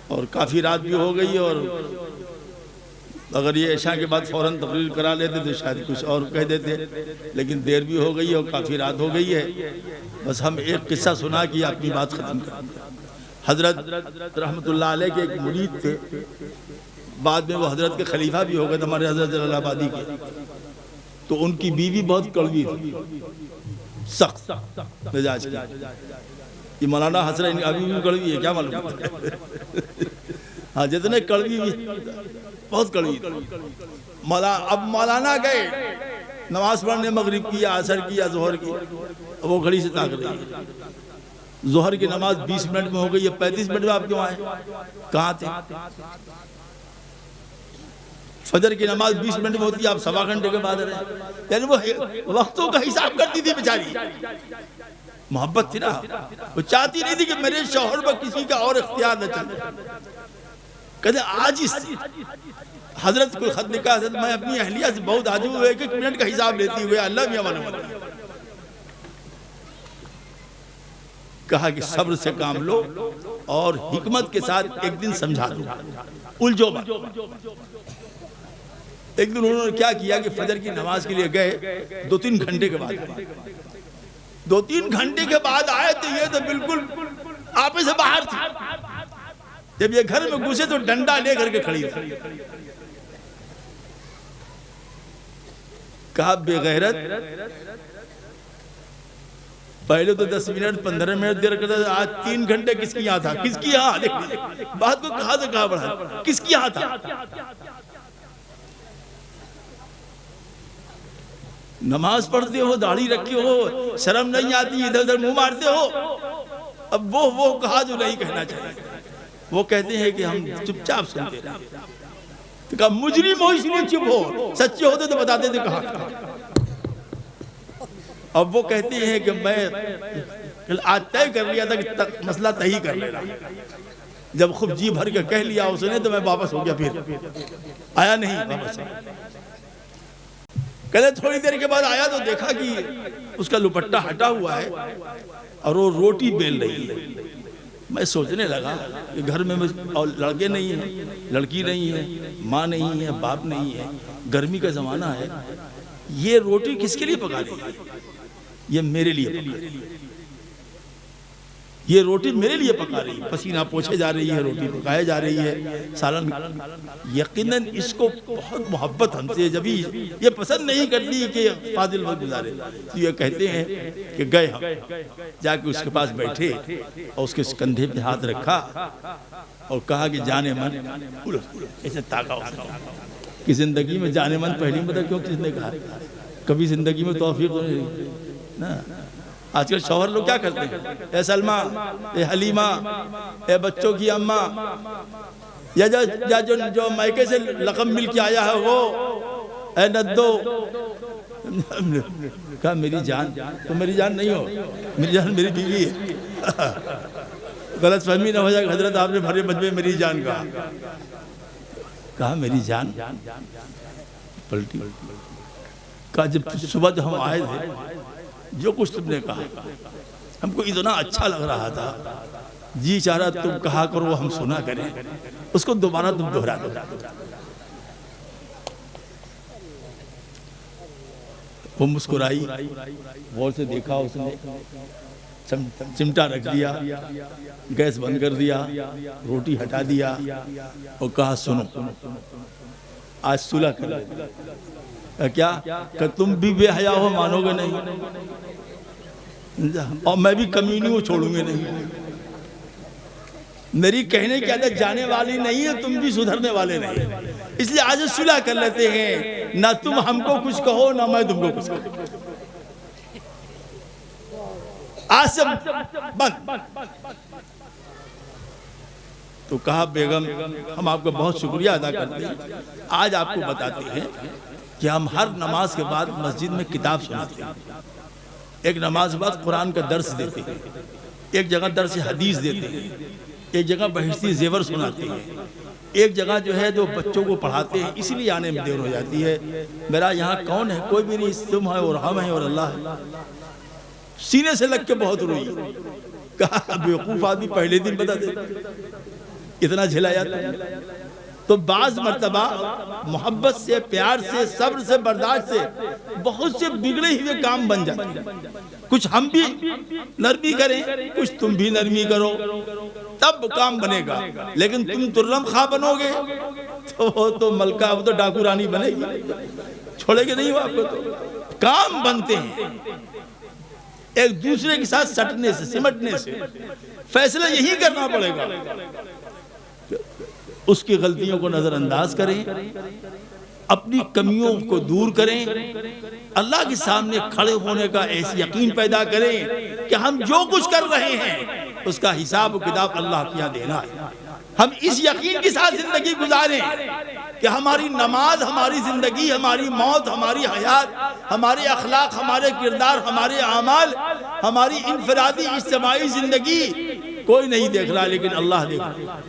Speaker 2: اور کافی رات بھی ہو گئی، اور اگر یہ عشاء کے بعد فوراً تقریر کرا لیتے تو شاید کچھ اور کہہ دیتے، لیکن دیر بھی ہو گئی اور کافی رات ہو گئی ہے۔ بس ہم ایک قصہ سنا کہ اپنی بات ختم کریں۔ حضرت رحمت اللہ علیہ کے ایک مرید تھے، بعد میں وہ حضرت کے خلیفہ بھی ہو گئے تھے ہمارے حضرت جلال آبادی کے۔ تو ان کی بیوی بہت کڑوی تھی، سخت مزاج کی۔ یہ مولانا حسرہ ابھی بھی کڑوی ہے، کیا معلوم؟ ہاں جتنے کڑوی بھی بہت کڑوی تھی۔ اب مولانا گئے نماز پڑھنے، مغرب کی یا عصر کی یا ظہر کی، وہ گھڑی سے تاک رہی ہے، ظہر کی نماز 20 منٹ میں ہو گئی ہے، 35 منٹ میں آپ کیوں آئے؟ کہاں تھے؟ فجر کی نماز 20 منٹ میں ہوتی ہے، آپ سوا گھنٹے کے بعد رہے، یعنی وہ وقتوں کا حساب کرتی تھی بیچاری۔ محبت تھی نا، وہ چاہتی نہیں تھی کہ میرے شوہر پر کسی کا اور اختیار نہ چلے۔ کہتے آج اس حضرت کو خط لکھا، حضرت میں اپنی اہلیہ سے بہت عاجز ہوئے کہ 1 منٹ کا حساب لیتی ہوئے اللہ میاں والا کہا کہ صبر سے کام لو اور حکمت کے ساتھ ایک دن سمجھا دو، الجھو مت۔ ایک دن انہوں نے کیا کیا کہ فجر کی نماز کے لیے گئے، 2-3 گھنٹے کے بعد آئے۔ 2-3 گھنٹے کے بعد آئے تو یہ تو بالکل آپے سے باہر تھی۔ جب یہ گھر میں گھسے تو ڈنڈا لے کر کے کھڑی تھی۔ کہا بے غیرت، پہلے تو 10 منٹ 15 منٹ دیر کرتا تھا، آج 3 گھنٹے کس کی یہاں تھا؟ کس کی یہاں؟ بات کو کہاں سے کہاں بڑھا، کس کی یہاں تھا؟ نماز پڑھتے ہو، داڑھی رکھے ہو، شرم نہیں آتی، ادھر ادھر منہ مارتے ہو۔ اب وہ کہا جو نہیں کہنا چاہیے، وہ کہتے ہیں کہ ہم چپ چاپ سنتے رہے۔ تو کہا مجرم ہو اس لیے چپ ہو، سچے ہوتے تو بتاتے تھے کہاں۔ اب وہ کہتے ہیں کہ میں آج طے کر لیا تھا کہ مسئلہ تہی کر لینا، جب خوب جی بھر کے کہہ لیا اس نے تو میں واپس ہو گیا، پھر آیا نہیں واپس۔ کہتے تھوڑی دیر کے بعد آیا تو دیکھا کہ اس کا لپٹہ ہٹا ہوا ہے اور وہ روٹی بیل رہی ہے۔ میں سوچنے لگا کہ گھر میں لڑکے نہیں ہیں، لڑکی نہیں ہے، ماں نہیں ہے، باپ نہیں ہے، گرمی کا زمانہ ہے، یہ روٹی کس کے لیے پکا رہی ہے؟ یہ میرے لیے پکا رہی ہے، یہ روٹی میرے لیے پکا رہی ہے، پسینہ پوچھے جا رہی ہے، روٹی پکائے جا رہی ہے، سالن۔ یقیناً اس کو بہت محبت ہم سے، جب یہ پسند نہیں کرتی کہ فاضل وقت گزارے، تو یہ کہتے ہیں کہ گئے ہم جا کے اس کے پاس بیٹھے اور اس کے کندھے پہ ہاتھ رکھا اور کہا کہ جانے من، ایسے تاکا کہ زندگی میں جانے من پہلی مدد کیوں کس نے کہا؟ کبھی زندگی میں توفیق نہیں نا، آج کل شوہر لوگ کیا کرتے ہیں؟ اے سلمہ، اے حلیمہ، اے بچوں کی اماں، یا جو مائکے سے لقب مل کے آیا ہے وہ، اے ندو، کہا میری جان، تو میری جان نہیں ہو، میری جان میری بیوی ہے۔ غلط فہمی نہ ہو جائے کہ حضرت آپ نے بھرے مجمع میری جان کہا میری جان پلٹی، کہا جب صبح جو ہم آئے تھے جو کچھ تم نے کہا ہم کو اتنا اچھا لگ رہا تھا، جی چاہ رہا تم کہا کرو ہم سنا کریں، اس کو دوبارہ تم دہرا دو۔ وہ مسکرائی، غور سے دیکھا اس نے، چمٹا رکھ دیا، گیس بند کر دیا، روٹی ہٹا دیا اور کہا سنو آج صلح کر لیں۔ کیا کہ تم بھی بے حیا ہو، مانو گے نہیں، اور میں بھی کمینی ہوں، چھوڑوں گے نہیں۔ میری کہنے کی عادت جانے والی نہیں ہے، تم بھی سدھرنے والے نہیں، اس لیے آج صلح کر لیتے ہیں، نہ تم ہم کو کچھ کہو نہ میں تم کو کچھ کہو، آج سے بند۔ تو کہا بیگم ہم آپ کا بہت شکریہ ادا کرتے ہیں، آج آپ کو بتاتے ہیں کہ ہم ہر نماز کے بعد مسجد میں کتاب سناتے ہیں، ایک نماز کے بعد قرآن کا درس دیتے ہیں، ایک جگہ درس حدیث دیتے ہیں، ایک جگہ بہشتی زیور سناتے ہیں، ایک جگہ جو ہے جو بچوں کو پڑھاتے ہیں، اسی لیے آنے میں دیر ہو جاتی ہے۔ میرا یہاں کون ہے؟ کوئی بھی نہیں، تم ہے اور ہم ہیں اور اللہ ہے۔ سینے سے لگ کے بہت روئی، کہا بیوقوف آدمی پہلے دن بتا دے، اتنا جھلایا تو بعض مرتبہ محبت سے، پیار سے، صبر سے، برداشت سے بہت سے بگڑے ہوئے کام بن جاتے ہیں۔ کچھ ہم بھی نرمی کریں، کچھ تم بھی نرمی کرو، تب کام بنے گا۔ لیکن تم ترلم خواہ بنو گے تو ملکہ، وہ تو ڈاکو رانی بنے گی، چھوڑے گے نہیں وہ آپ کو۔ تو کام بنتے ہیں ایک دوسرے کے ساتھ سٹنے سے، سمٹنے سے۔ فیصلہ یہی کرنا پڑے گا، اس کی غلطیوں کو نظر انداز کریں، اپنی کمیوں کو دور کریں، اللہ کے سامنے کھڑے ہونے کا ایسی یقین پیدا کریں کہ ہم جو کچھ کر رہے ہیں اس کا حساب و کتاب اللہ کیا دینا ہے۔ ہم اس یقین کے ساتھ زندگی گزاریں کہ ہماری نماز، ہماری زندگی، ہماری موت، ہماری حیات، ہمارے اخلاق، ہمارے کردار، ہمارے اعمال، ہماری انفرادی اجتماعی زندگی کوئی نہیں دیکھ رہا لیکن اللہ دیکھ رہا۔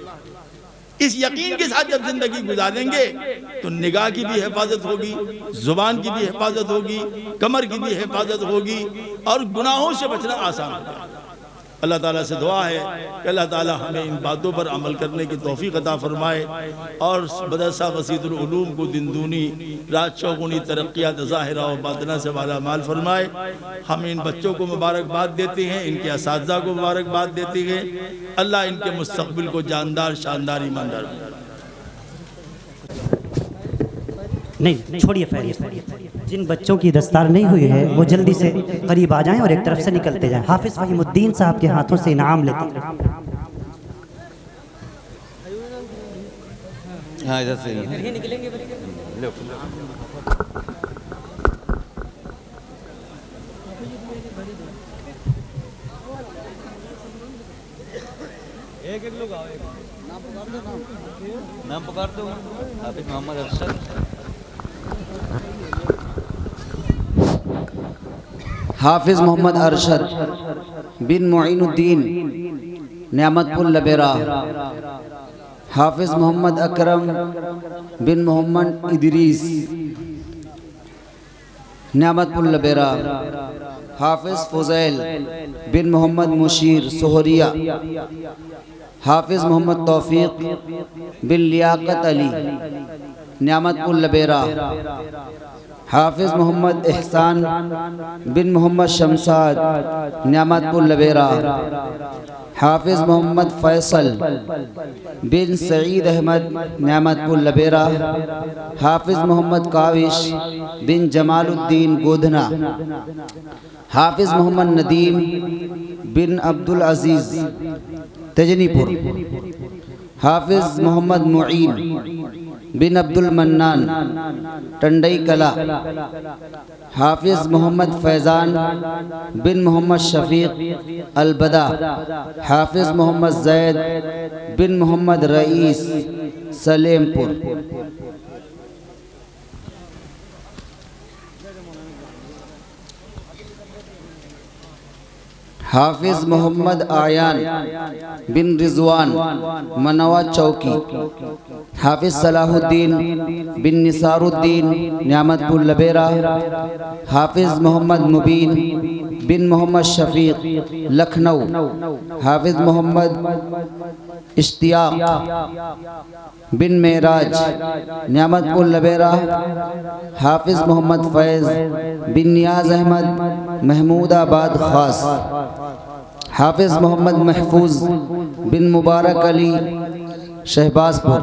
Speaker 2: اس یقین کے ساتھ جب زندگی گزاریں گے تو نگاہ کی بھی حفاظت ہوگی، زبان کی بھی حفاظت ہوگی، کمر کی بھی حفاظت ہوگی، اور گناہوں سے بچنا آسان ہوگا۔ اللہ تعالیٰ سے دعا ہے کہ اللہ تعالیٰ ہمیں ان باتوں پر عمل کرنے کی توفیق عطا فرمائے، اور مدرسہ وسیط العلوم کو دن دونی رات چوگنی ترقیات ظاہرہ و باطنہ سے والا مال فرمائے۔ ہم ان بچوں کو مبارکباد دیتے ہیں، ان کے اساتذہ کو مبارکباد دیتے ہیں، اللہ ان کے مستقبل کو جاندار، شاندار، ایماندار بنائے۔
Speaker 3: نہیں چھوڑیے فیض، جن بچوں کی دستار نہیں ہوئی ہے وہ جلدی سے قریب آ جائیں اور ایک طرف سے نکلتے جائیں۔ حافظ فہیم الدین صاحب کے ہاتھوں سے انعام لیتے ہیں۔
Speaker 4: ہاں ادھر سے ایک ایک لوگ آؤ، نام پکار دو۔ حافظ محمد ارشد،
Speaker 1: حافظ محمد ارشد بن معین الدین نعمت پور لبیرا، حافظ محمد اکرم بن محمد ادریس نعمت پور لبیرا، حافظ فضیل بن محمد مشیر سہریہ، حافظ محمد توفیق بن لیاقت علی نعمت پور لبیرا، حافظ محمد احسان بن محمد شمساد نعمت پور لبیرا، حافظ محمد فیصل بن سعید احمد نعمت پور لبیرا، حافظ محمد کاوش بن جمال الدین گودھنا، حافظ محمد ندیم بن عبدالعزیز تجنی پور، حافظ محمد معین بن عبد المنان ٹنڈئی کلا، حافظ محمد فیضان بن محمد شفیق البدا، حافظ محمد زید بن محمد رئیس سلیم پور، حافظ محمد آیان بن رضوان منوا چوکی، حافظ صلاح الدین بن نثار الدین نعمت پور لبیرا، حافظ محمد مبین بن محمد شفیق لکھنؤ، حافظ محمد اشتیاق بن معراج نعمت پور لبیرا، حافظ محمد فیض بن نیاز احمد محمود آباد خاص، حافظ محمد محفوظ بن مبارک علی شہباز پور،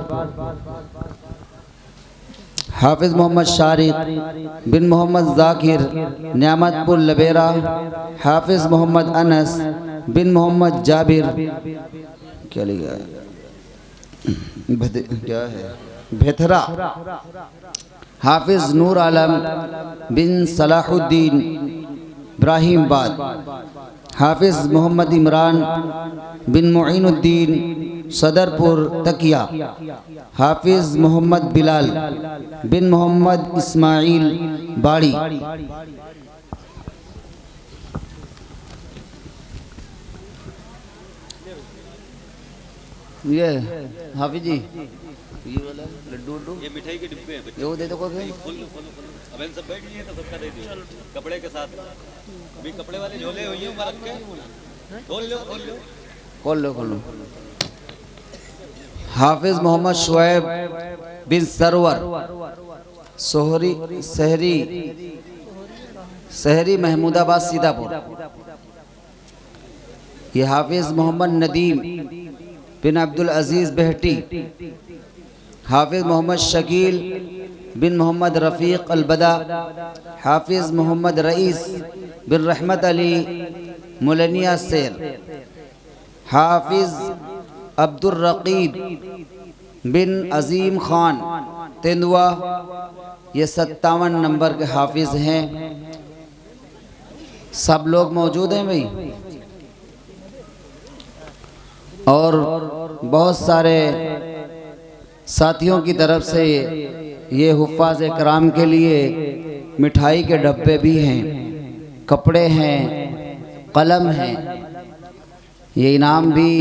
Speaker 1: حافظ محمد شارق بن محمد ذاکر نعمت پور لبیرا، حافظ محمد انس بن محمد جابر کیا لکھا ہے بھیترا، حافظ نور عالم بن صلاح الدین ابراہیم آباد، حافظ محمد عمران بن معین الدین صدرپور تکیہ، حافظ محمد بلال بن محمد اسماعیل باڑی، یہ حافظ جی یہ والا لڈو
Speaker 4: یہ مٹھائی کے ڈبے ہیں بچے،
Speaker 1: یہ وہ دے دو کو
Speaker 4: کھول لو اب ان سب بیٹھ گئے تو سب کا دے دو کپڑے کے ساتھ، ابھی کپڑے والے جھولے ہوئی ہیں اوپر رکھ کے کھول لو
Speaker 1: کھول لو حافظ محمد شعیب بن سرور سہری محمود آباد سیدھا پور، یہ حافظ محمد ندیم بن عبدالعزیز بہٹی، حافظ محمد شکیل بن محمد رفیق البدا، حافظ محمد رئیس بن رحمت علی مولنیا سیر، حافظ عبد الرقیب بن عظیم خان تندوا، یہ 57 نمبر کے حافظ ہیں، سب لوگ موجود ہیں بھئی، اور بہت سارے ساتھیوں کی طرف سے یہ حفاظ کرام کے لیے مٹھائی کے ڈبے بھی ہیں، کپڑے ہیں، قلم ہیں، یہ انعام بھی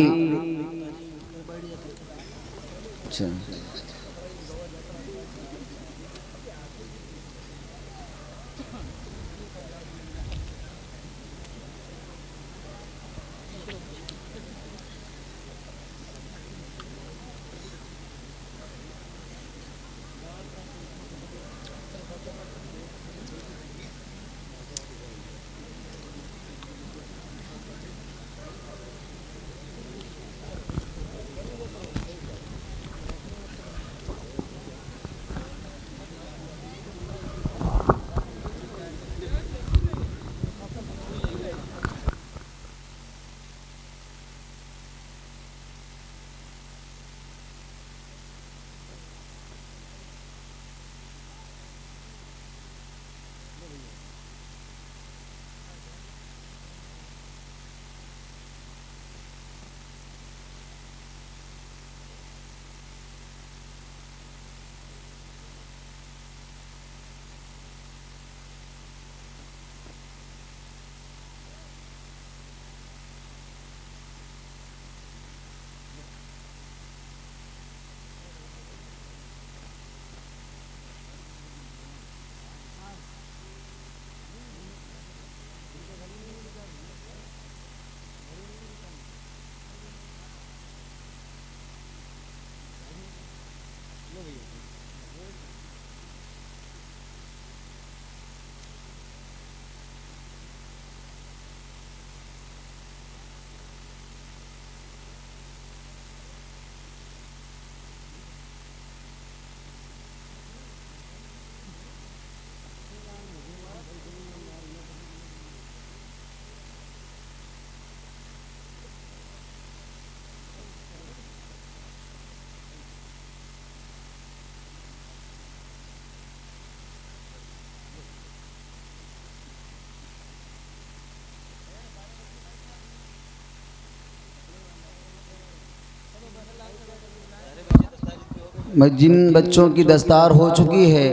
Speaker 1: جن بچوں کی دستار ہو چکی ہے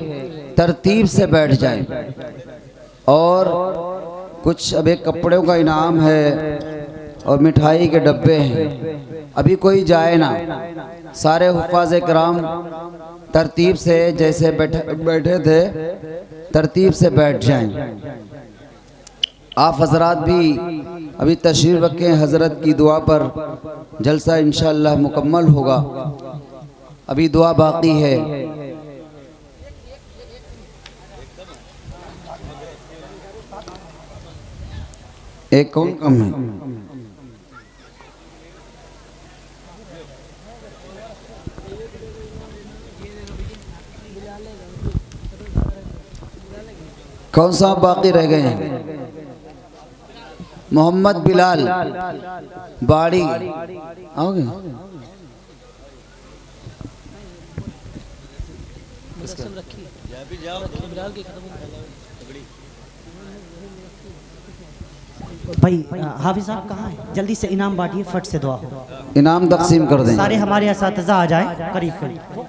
Speaker 1: ترتیب سے بیٹھ جائیں، اور کچھ اب ایک کپڑوں کا انعام ہے اور مٹھائی کے ڈبے ہیں، ابھی کوئی جائے نہ، سارے حفاظ کرام ترتیب سے جیسے بیٹھے تھے ترتیب سے بیٹھ جائیں۔ آپ حضرات بھی ابھی تشریف رکھیں، حضرت کی دعا پر جلسہ انشاءاللہ مکمل ہوگا، ابھی دعا باقی ہے۔ ایک کون کم ہے؟ کون سا باقی رہ گئے ہیں؟ محمد بلال باڑی آؤ گے؟
Speaker 3: بھائی حافظ صاحب کہاں ہیں؟ جلدی سے انعام بانٹیے، فٹ سے دعا ہو،
Speaker 1: انعام تقسیم کر دیں۔
Speaker 3: سارے ہمارے اساتذہ آ جائیں قریب قریب،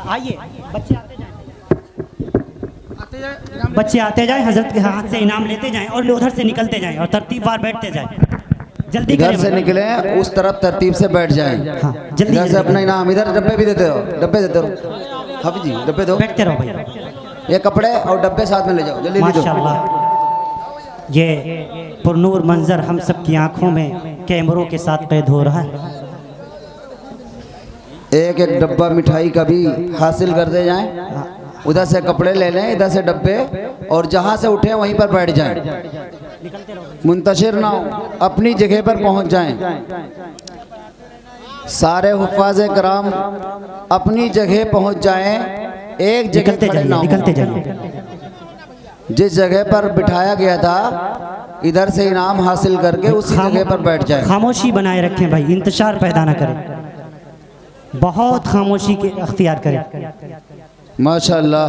Speaker 3: آئیے بچے آتے جائیں، بچے آتے جائیں، حضرت کے ہاتھ سے انعام لیتے جائیں اور ادھر سے نکلتے جائیں اور ترتیب وار بیٹھتے جائیں، جلدی
Speaker 1: ادھر سے نکلیں اس طرف ترتیب سے بیٹھ جائیں،
Speaker 3: جلدی
Speaker 1: ادھر سے اپنا انعام، ادھر ڈبے بھی دیتے ہو، ڈبے دیتے رہو، حافظ جی ڈبے دو،
Speaker 3: بیٹھتے رہو بھائی،
Speaker 1: یہ کپڑے اور ڈبے ساتھ میں لے جاؤ، جلدی لے جاؤ۔
Speaker 3: ماشاءاللہ یہ پرنور منظر ہم سب کی آنکھوں میں کیمروں کے ساتھ قید ہو رہا ہے۔
Speaker 1: ایک ایک ڈبہ مٹھائی کا بھی حاصل کرتے جائیں، ادھر سے کپڑے لے لیں، ادھر سے ڈبے، اور جہاں سے اٹھیں وہیں پر بیٹھ جائیں، منتشر نہ ہو، اپنی جگہ پر پہنچ جائیں۔ سارے حفاظ کرام اپنی جگہ پہنچ جائیں، ایک جگہ کھڑے نہ ہوں۔
Speaker 3: نکلتے جائیے،
Speaker 1: جس جگہ پر بٹھایا گیا تھا ادھر سے انعام حاصل کر کے اسی جگہ پر بیٹھ جائیں۔
Speaker 3: خاموشی بنائے رکھیں بھائی، انتشار پیدا نہ کریں، بہت خاموشی کے اختیار کریں۔
Speaker 1: ماشاءاللہ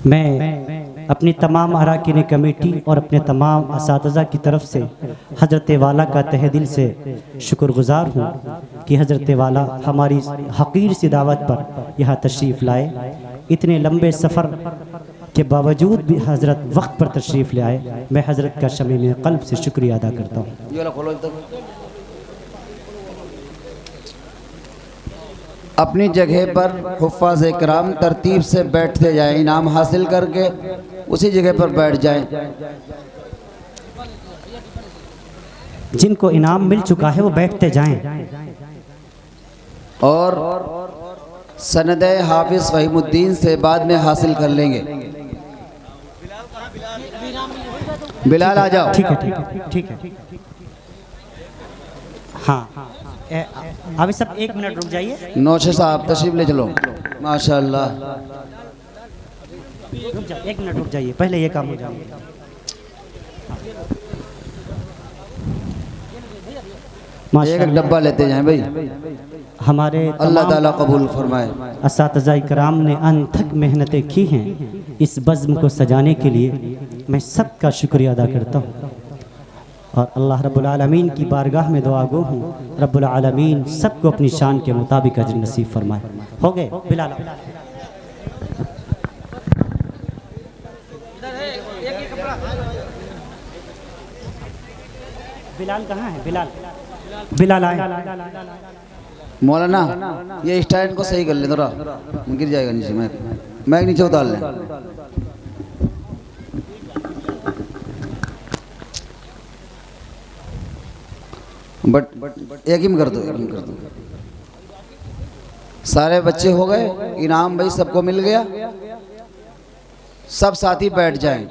Speaker 3: میں اپنی تمام اراکین کمیٹی اور اپنے تمام اساتذہ کی طرف سے حضرت والا کا تہ دل سے شکر گزار ہوں کہ حضرت والا ہماری حقیر سی دعوت پر یہاں تشریف لائے، اتنے لمبے سفر کے باوجود بھی حضرت وقت پر تشریف لے آئے، میں حضرت کا شمیم قلب سے شکریہ ادا کرتا ہوں۔
Speaker 1: اپنی جگہ پر حفاظ کرام ترتیب سے بیٹھتے جائیں، انعام حاصل کر کے اسی جگہ پر بیٹھ جائیں۔
Speaker 3: جن کو انعام مل چکا ہے وہ بیٹھتے جائیں،
Speaker 1: اور سند حافظ فہیم الدین سے بعد میں حاصل کر لیں گے۔ بلال آ جاؤ۔
Speaker 3: ٹھیک ہے ٹھیک ہے، ہاں ابھی سب ایک منٹ رک جائیے،
Speaker 1: نوشے صاحب تشریف لے چلو۔ ماشاءاللہ
Speaker 3: ایک منٹ رک جائیے، پہلے یہ کام ہو جائے۔
Speaker 1: ایک ایک ڈبہ لیتے جائیں بھائی،
Speaker 3: ہمارے
Speaker 1: اللہ تعالیٰ قبول فرمائے۔
Speaker 3: اساتذہ کرام نے انتھک محنتیں کی ہیں اس بزم کو سجانے کے لیے، میں سب کا شکریہ ادا کرتا ہوں، اور اللہ رب العالمین کی بارگاہ میں دعا گو ہوں رب العالمین سب کو اپنی شان کے مطابق اجر نصیب فرمائے۔ ہو گئے بلال؟ بلال کہاں ہے؟ بلال آئے۔
Speaker 1: مولانا یہ اسٹینڈ کو صحیح کر لیں، ذرا گر جائے گا نیچے، میں نیچے اتار لیں۔ بٹ ایک ہی کر دو، ایک ہی کر دو۔ سارے بچے ہو گئے، انعام بھائی سب کو مل گیا، سب ساتھی بیٹھ جائیں۔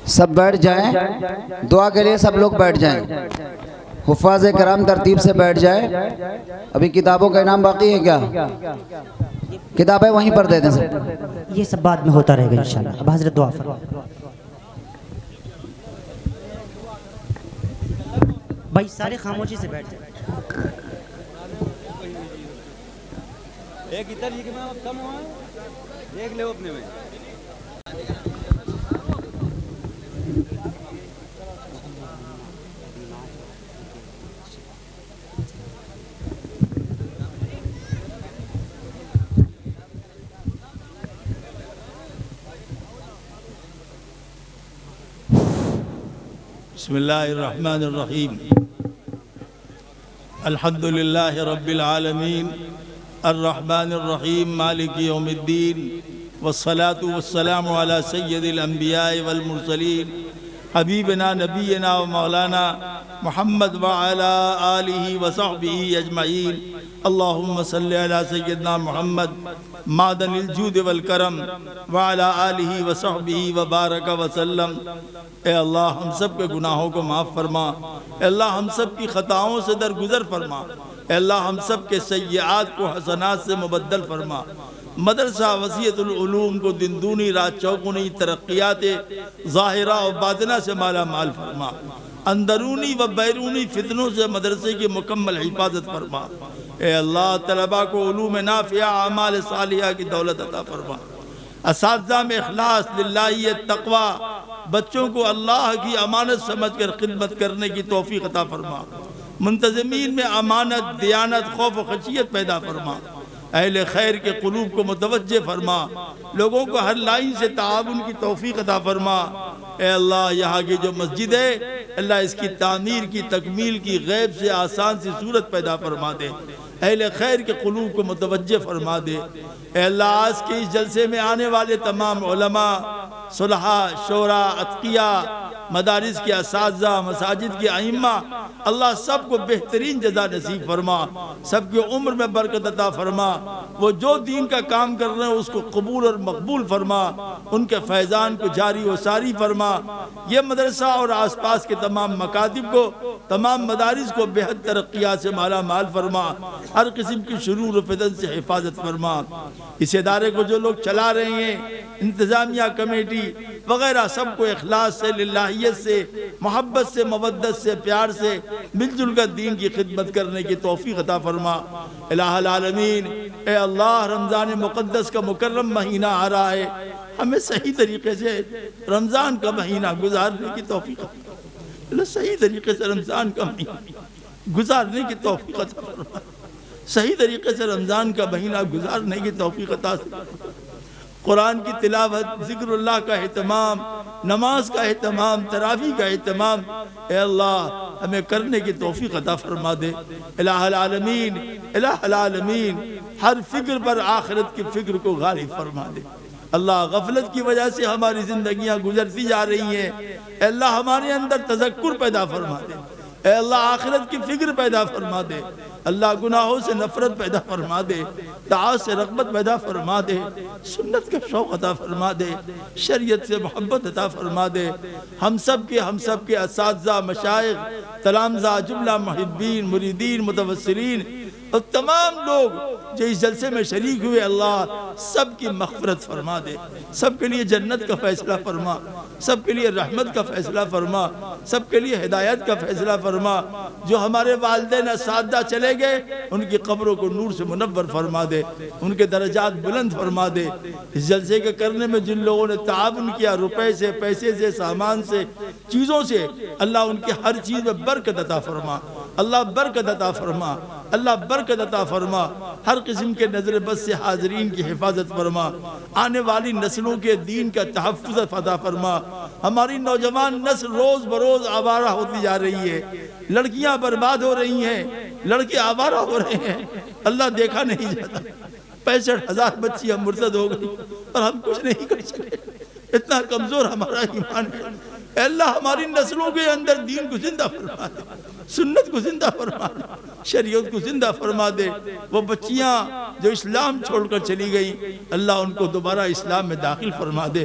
Speaker 1: سب بیٹھ جائیں، دعا کے لیے سب لوگ بیٹھ جائیں، حفاظ کرام ترتیب سے بیٹھ جائیں۔ ابھی کتابوں کا انعام باقی ہے کیا؟ کتابیں وہیں پر دے دیں سب،
Speaker 3: یہ سب بعد میں ہوتا رہے گا انشاءاللہ۔ اب حضرت دعا فرمائیں بھائی، سارے خاموشی سے بیٹھ جائیں۔
Speaker 4: ایک ادھر یہ کہ میں اب کم ہوا ہے دیکھ لے اپنے میں
Speaker 2: بسم اللہ الرحمن الرحیم الحمد للہ رب العالمین الرحمن الرحیم مالک یوم الدین والصلاة والسلام علی سید الانبیاء والمرسلین حبیبنا نبینا و مولانا محمد وعلی آلہ وصحبہ اجمعین اللہم صلی علی سیدنا محمد معدن الجود والکرم وعلی آلہ وصحبہ وبارک وسلم۔ اے اللہ ہم سب کے گناہوں کو معاف فرما، اے اللہ ہم سب کی خطاؤں سے درگزر فرما، اے اللہ ہم سب کے سیئات کو حسنات سے مبدل فرما، مدرسہ وسیعۃ العلوم کو دن دونی رات چوگنی ترقیات ظاہرہ و باطنہ سے مالا مال فرما، اندرونی و بیرونی فتنوں سے مدرسے کی مکمل حفاظت فرما، اے اللہ طلباء کو علوم نافعہ اعمال صالحہ کی دولت عطا فرما، اساتذہ میں اخلاص للہیت تقوی، بچوں کو اللہ کی امانت سمجھ کر خدمت کرنے کی توفیق عطا فرما، منتظمین میں امانت دیانت خوف و خشیت پیدا فرما، اہل خیر کے قلوب کو متوجہ فرما، لوگوں کو ہر لائن سے تعاون کی توفیق عطا فرما، اے اللہ یہاں کی جو مسجد ہے اللہ اس کی تعمیر کی تکمیل کی غیب سے آسان سی صورت پیدا فرما دے، اہل خیر کے قلوب کو متوجہ فرما دے، اے اللہ آج کے اس جلسے میں آنے والے تمام علماء، صلحاء، شورا، اتقیاء، مدارس کے اساتذہ، مساجد کے ائمہ، اللہ سب کو بہترین جزا نصیب فرما، سب کی عمر میں برکت عطا فرما، وہ جو دین کا کام کر رہے ہیں اس کو قبول اور مقبول فرما، ان کے فیضان کو جاری و ساری فرما، یہ مدرسہ اور آس پاس کے تمام مکاتب کو، تمام مدارس کو بہت ترقیات سے مالا مال فرما، ہر قسم کی شرور و فتن سے حفاظت فرما، اس ادارے کو جو لوگ چلا رہے ہیں انتظامیہ کمیٹی وغیرہ سب کو اخلاص سے للہیت سے محبت سے مودت سے پیار سے مل جل کر دین کی خدمت کرنے کی توفیق عطا فرما الہ العالمین۔ اے اللہ رمضان مقدس کا مکرم مہینہ آ رہا ہے، ہمیں صحیح طریقے سے رمضان کا مہینہ گزارنے کی توفیق عطا فرما، صحیح طریقے سے رمضان کا مہینہ گزارنے کی توفیق عطا فرما، صحیح طریقے سے رمضان کا مہینہ گزارنے کی توفیق عطا فرما، قرآن کی تلاوت، ذکر اللہ کا اہتمام، نماز کا اہتمام، تراویح کا اہتمام، اے اللہ ہمیں کرنے کی توفیق عطا فرما دے الہ العالمین، الہ العالمین، ہر فکر پر آخرت کی فکر کو غالب فرما دے اللہ۔ غفلت کی وجہ سے ہماری زندگیاں گزرتی جا رہی ہیں، اے اللہ ہمارے اندر تذکر پیدا فرما دے، اے اللہ آخرت کی فکر پیدا فرما دے اللہ، گناہوں سے نفرت پیدا فرما دے، طاعت سے رغبت پیدا فرما دے، سنت کا شوق عطا فرما دے، شریعت سے محبت عطا فرما دے، ہم سب کے اساتذہ، مشائخ، تلامذہ، جملہ محبین، مریدین، متوسلین اور تمام لوگ جو اس جلسے میں شریک ہوئے اللہ سب کی مغفرت فرما دے، سب کے لیے جنت کا فیصلہ فرما، سب کے لیے رحمت کا فیصلہ فرما، سب کے لیے ہدایت کا فیصلہ فرما، جو ہمارے والدین اساتذہ چلے گئے ان کی قبروں کو نور سے منور فرما دے، ان کے درجات بلند فرما دے، اس جلسے کے کرنے میں جن لوگوں نے تعاون کیا روپے سے، پیسے سے، سامان سے، چیزوں سے، اللہ ان کی ہر چیز میں برکت عطا فرما، اللہ برکت عطا فرما، اللہ برکت عطا فرما، ہر قسم کے نظر بد سے حاضرین کی حفاظت فرما، آنے والی نسلوں کے دین کا تحفظ عطا فرما، ہماری نوجوان نسل روز بروز آوارہ ہوتی جا رہی ہے، لڑکیاں برباد ہو رہی ہیں، لڑکے آوارہ ہو رہے ہیں، اللہ دیکھا نہیں جاتا، 65,000 بچیاں مرتد ہو گئی اور ہم کچھ نہیں کر سکے، اتنا کمزور ہمارا ایمان ہے، اے اللہ ہماری نسلوں کے اندر دین کو زندہ فرما دے، سنت کو زندہ فرما دے، شریعت کو زندہ فرما دے، وہ بچیاں جو اسلام چھوڑ کر چلی گئی اللہ ان کو دوبارہ اسلام میں داخل فرما دے،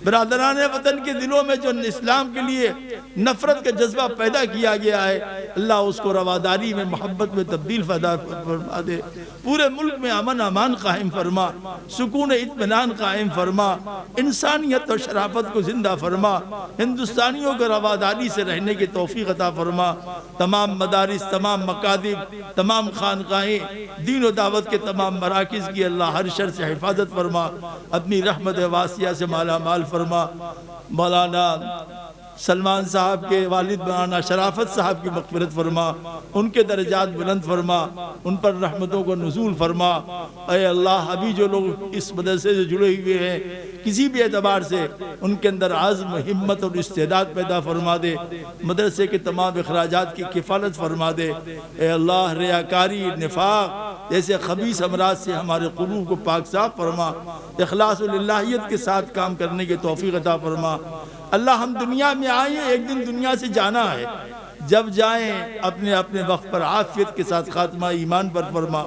Speaker 2: برادران وطن کے دلوں میں جو اسلام کے لیے نفرت کا جذبہ پیدا کیا گیا ہے، اللہ اس کو رواداری میں، محبت میں تبدیل فرما دے، پورے ملک میں امن امان قائم فرما، سکون اطمینان قائم فرما، انسانیت اور شرافت کو زندہ فرما، ہندوستانیوں کو رواداری سے رہنے کی توفیق عطا فرما، تمام مدارس، تمام مکاتب، تمام خانقاہیں، دین و دعوت کے تمام مراکز کی اللہ ہر شر سے حفاظت فرما، اپنی رحمت واسعہ سے مالا مال فرما۔ مولانا سلمان صاحب کے والد مولانا شرافت صاحب کی مغفرت فرما، ان کے درجات بلند فرما، ان پر رحمتوں کو نزول فرما۔ اے اللہ، ابھی جو لوگ اس مدرسے سے جڑے ہوئے ہیں کسی بھی اعتبار سے، ان کے اندر عزم، ہمت اور استعداد پیدا فرما دے، مدرسے کے تمام اخراجات کی کفالت فرما دے۔ اے اللہ، ریاکاری، نفاق جیسے خبیث امراض سے ہمارے قلوب کو پاک صاف فرما، اخلاص و للہیت کے ساتھ کام کرنے کی توفیق عطا فرما۔ اللہ، ہم دنیا میں آئے، ایک دن دنیا سے جانا ہے، جب جائیں اپنے اپنے وقت پر عافیت کے ساتھ خاتمہ ایمان پر فرما،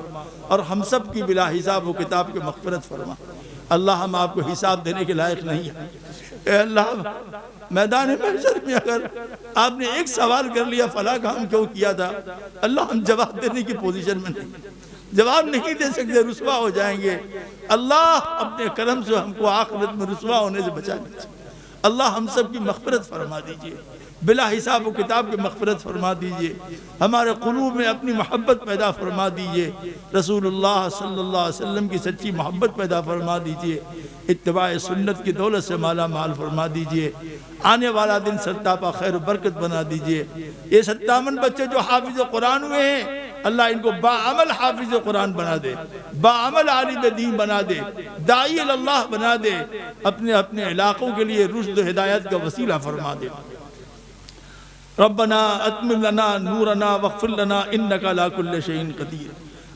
Speaker 2: اور ہم سب کی بلا حساب و کتاب کے مغفرت فرما۔ اللہ، ہم آپ کو حساب دینے کے لائق نہیں ہیں۔ اے اللہ، میدان محشر میں اگر آپ نے ایک سوال کر لیا فلاں کام کیوں کیا تھا، اللہ، ہم جواب دینے کی پوزیشن میں نہیں، جواب نہیں دے سکتے، رسوا ہو جائیں گے۔ اللہ، اپنے کرم سے ہم کو آخرت میں رسوا ہونے سے بچا لیجیے۔ اللہ، ہم سب کی مغفرت فرما دیجئے، بلا حساب و کتاب کی مغفرت فرما دیجئے، ہمارے قلوب میں اپنی محبت پیدا فرما دیجئے، رسول اللہ صلی اللہ علیہ وسلم کی سچی محبت پیدا فرما دیجئے، اتباع سنت کی دولت سے مالا مال فرما دیجئے، آنے والا دن سرتاپا خیر و برکت بنا دیجئے۔ یہ 57 بچے جو حافظ قرآن ہوئے ہیں، اللہ ان کو باعمل حافظ قرآن بنا دے، باعمل عالم دین بنا دے، داعی اللہ بنا دے، اپنے اپنے علاقوں کے لیے رشد و ہدایت کا وسیلہ فرما دے۔ ربنا اتمم لنا نورنا واغفر لنا انک علی کل شیء قدیر۔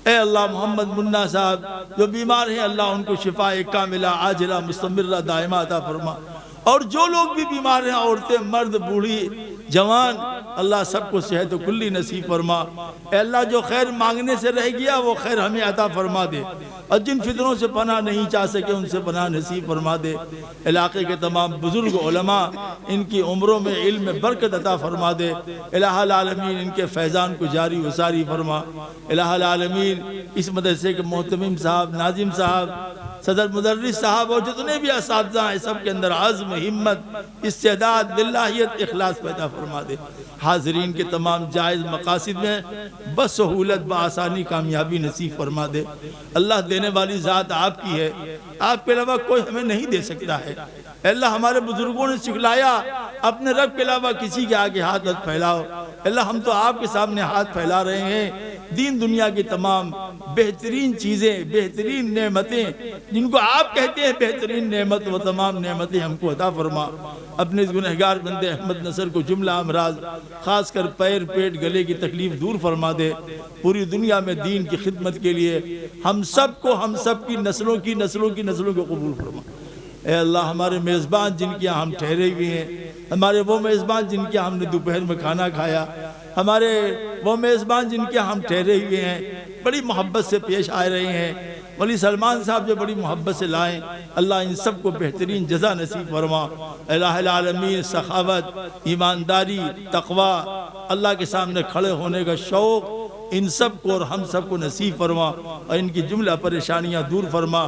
Speaker 2: اے اللہ، محمد منا صاحب جو بیمار ہیں، اللہ ان کو شفاء کاملہ عاجلہ مستمرہ دائمہ عطا فرما، اور جو لوگ بھی بیمار ہیں، عورتیں، مرد، بوڑھی، جوان، اللہ سب کو صحت و کلی نصیب فرما۔ اے اللہ، جو خیر مانگنے سے رہ گیا وہ خیر ہمیں عطا فرما دے، اور جن فتنوں سے پناہ نہیں چاہ سکے ان سے پناہ نصیب فرما دے۔ علاقے کے تمام بزرگ علماء، ان کی عمروں میں علم میں برکت عطا فرما دے۔ الہ العالمین، ان کے فیضان کو جاری و ساری فرما۔ الہ العالمین، اس مدرسے کے محتمم صاحب، ناظم صاحب، صدر مدرس صاحب اور جتنے بھی اساتذہ ہیں، سب کے اندر عزم، ہمت، استعداد، للہیت، اخلاص پیدا فرما دے۔ حاضرین کے تمام جائز مقاصد میں بسہولت، بآسانی کامیابی نصیب فرما دے۔ اللہ، دینے والی ذات آپ کی ہے، آپ کے علاوہ کوئی ہمیں نہیں دے سکتا ہے۔ اے اللہ، ہمارے بزرگوں نے سکھلایا، اپنے رب کے علاوہ کسی کے آگے ہاتھ مت پھیلاؤ۔ اللہ، ہم تو آپ کے سامنے ہاتھ پھیلا رہے ہیں، دین دنیا کی تمام بہترین چیزیں، بہترین نعمتیں جن کو آپ کہتے ہیں بہترین نعمت، وہ تمام نعمتیں ہم کو عطا فرما۔ اپنے اس گنہگار بندے احمد نصر کو جملہ امراض، خاص کر پیر، پیٹ، گلے کی تکلیف دور فرما دے۔ پوری دنیا میں دین کی خدمت کے لیے ہم سب کو، ہم سب کی نسلوں کو قبول فرما۔ اے اللہ، ہمارے میزبان جن کے ہم ٹھہرے ہوئے ہیں، ہمارے وہ میزبان جن کے ہم نے دوپہر میں کھانا کھایا، ہمارے وہ میزبان جن کے ہم ٹھہرے ہوئے ہیں، بڑی محبت سے پیش آ رہے ہیں، ولی سلمان صاحب جو بڑی محبت سے لائیں، اللہ ان سب کو بہترین جزا نصیب فرما۔ الہ العالمین، سخاوت، ایمانداری، تقوی، اللہ کے سامنے کھڑے ہونے کا شوق ان سب کو اور ہم سب کو نصیب فرما، اور ان کی جملہ پریشانیاں دور فرما۔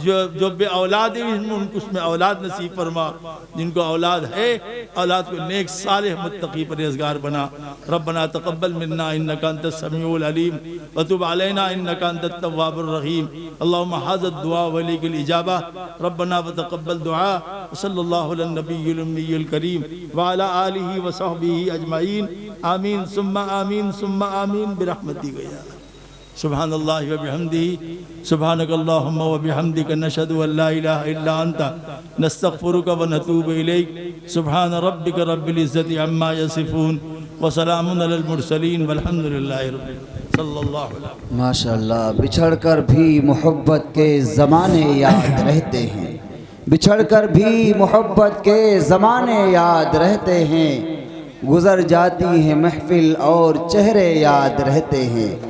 Speaker 2: جو بے اولاد ہیں ان کو اس میں اولاد نصیب فرما، جن کو اولاد ہے اولاد کو نیک صالح متقی پرہیزگار بنا۔ ربنا تقبل منا انک انت السمیع العلیم وتب علینا انک انت التواب الرحیم۔ اللہم حاضر دعا ولیک الاجابہ، ربنا وتقبل دعا، صلی اللہ علی النبی الامی الکریم وعلی آلہ وصحبہ اجمعین، آمین ثم آمین ثم آمین برحمتک یا اللہ۔ سبحان اللہ وبحمدہ، سبحانک اللہم وبحمدک، نشہد ان لا الہ الا انت، نستغفرک ونتوب الیک۔ سبحان ربک رب العزت عما یصفون، وسلام علی المرسلین، والحمد للہ صلی اللہ علیہ وسلم۔
Speaker 1: ماشاءاللہ، بچھڑ کر بھی محبت کے زمانے یاد رہتے ہیں، بچھڑ کر بھی محبت کے زمانے یاد رہتے ہیں، گزر جاتی ہیں محفل اور چہرے یاد رہتے ہیں۔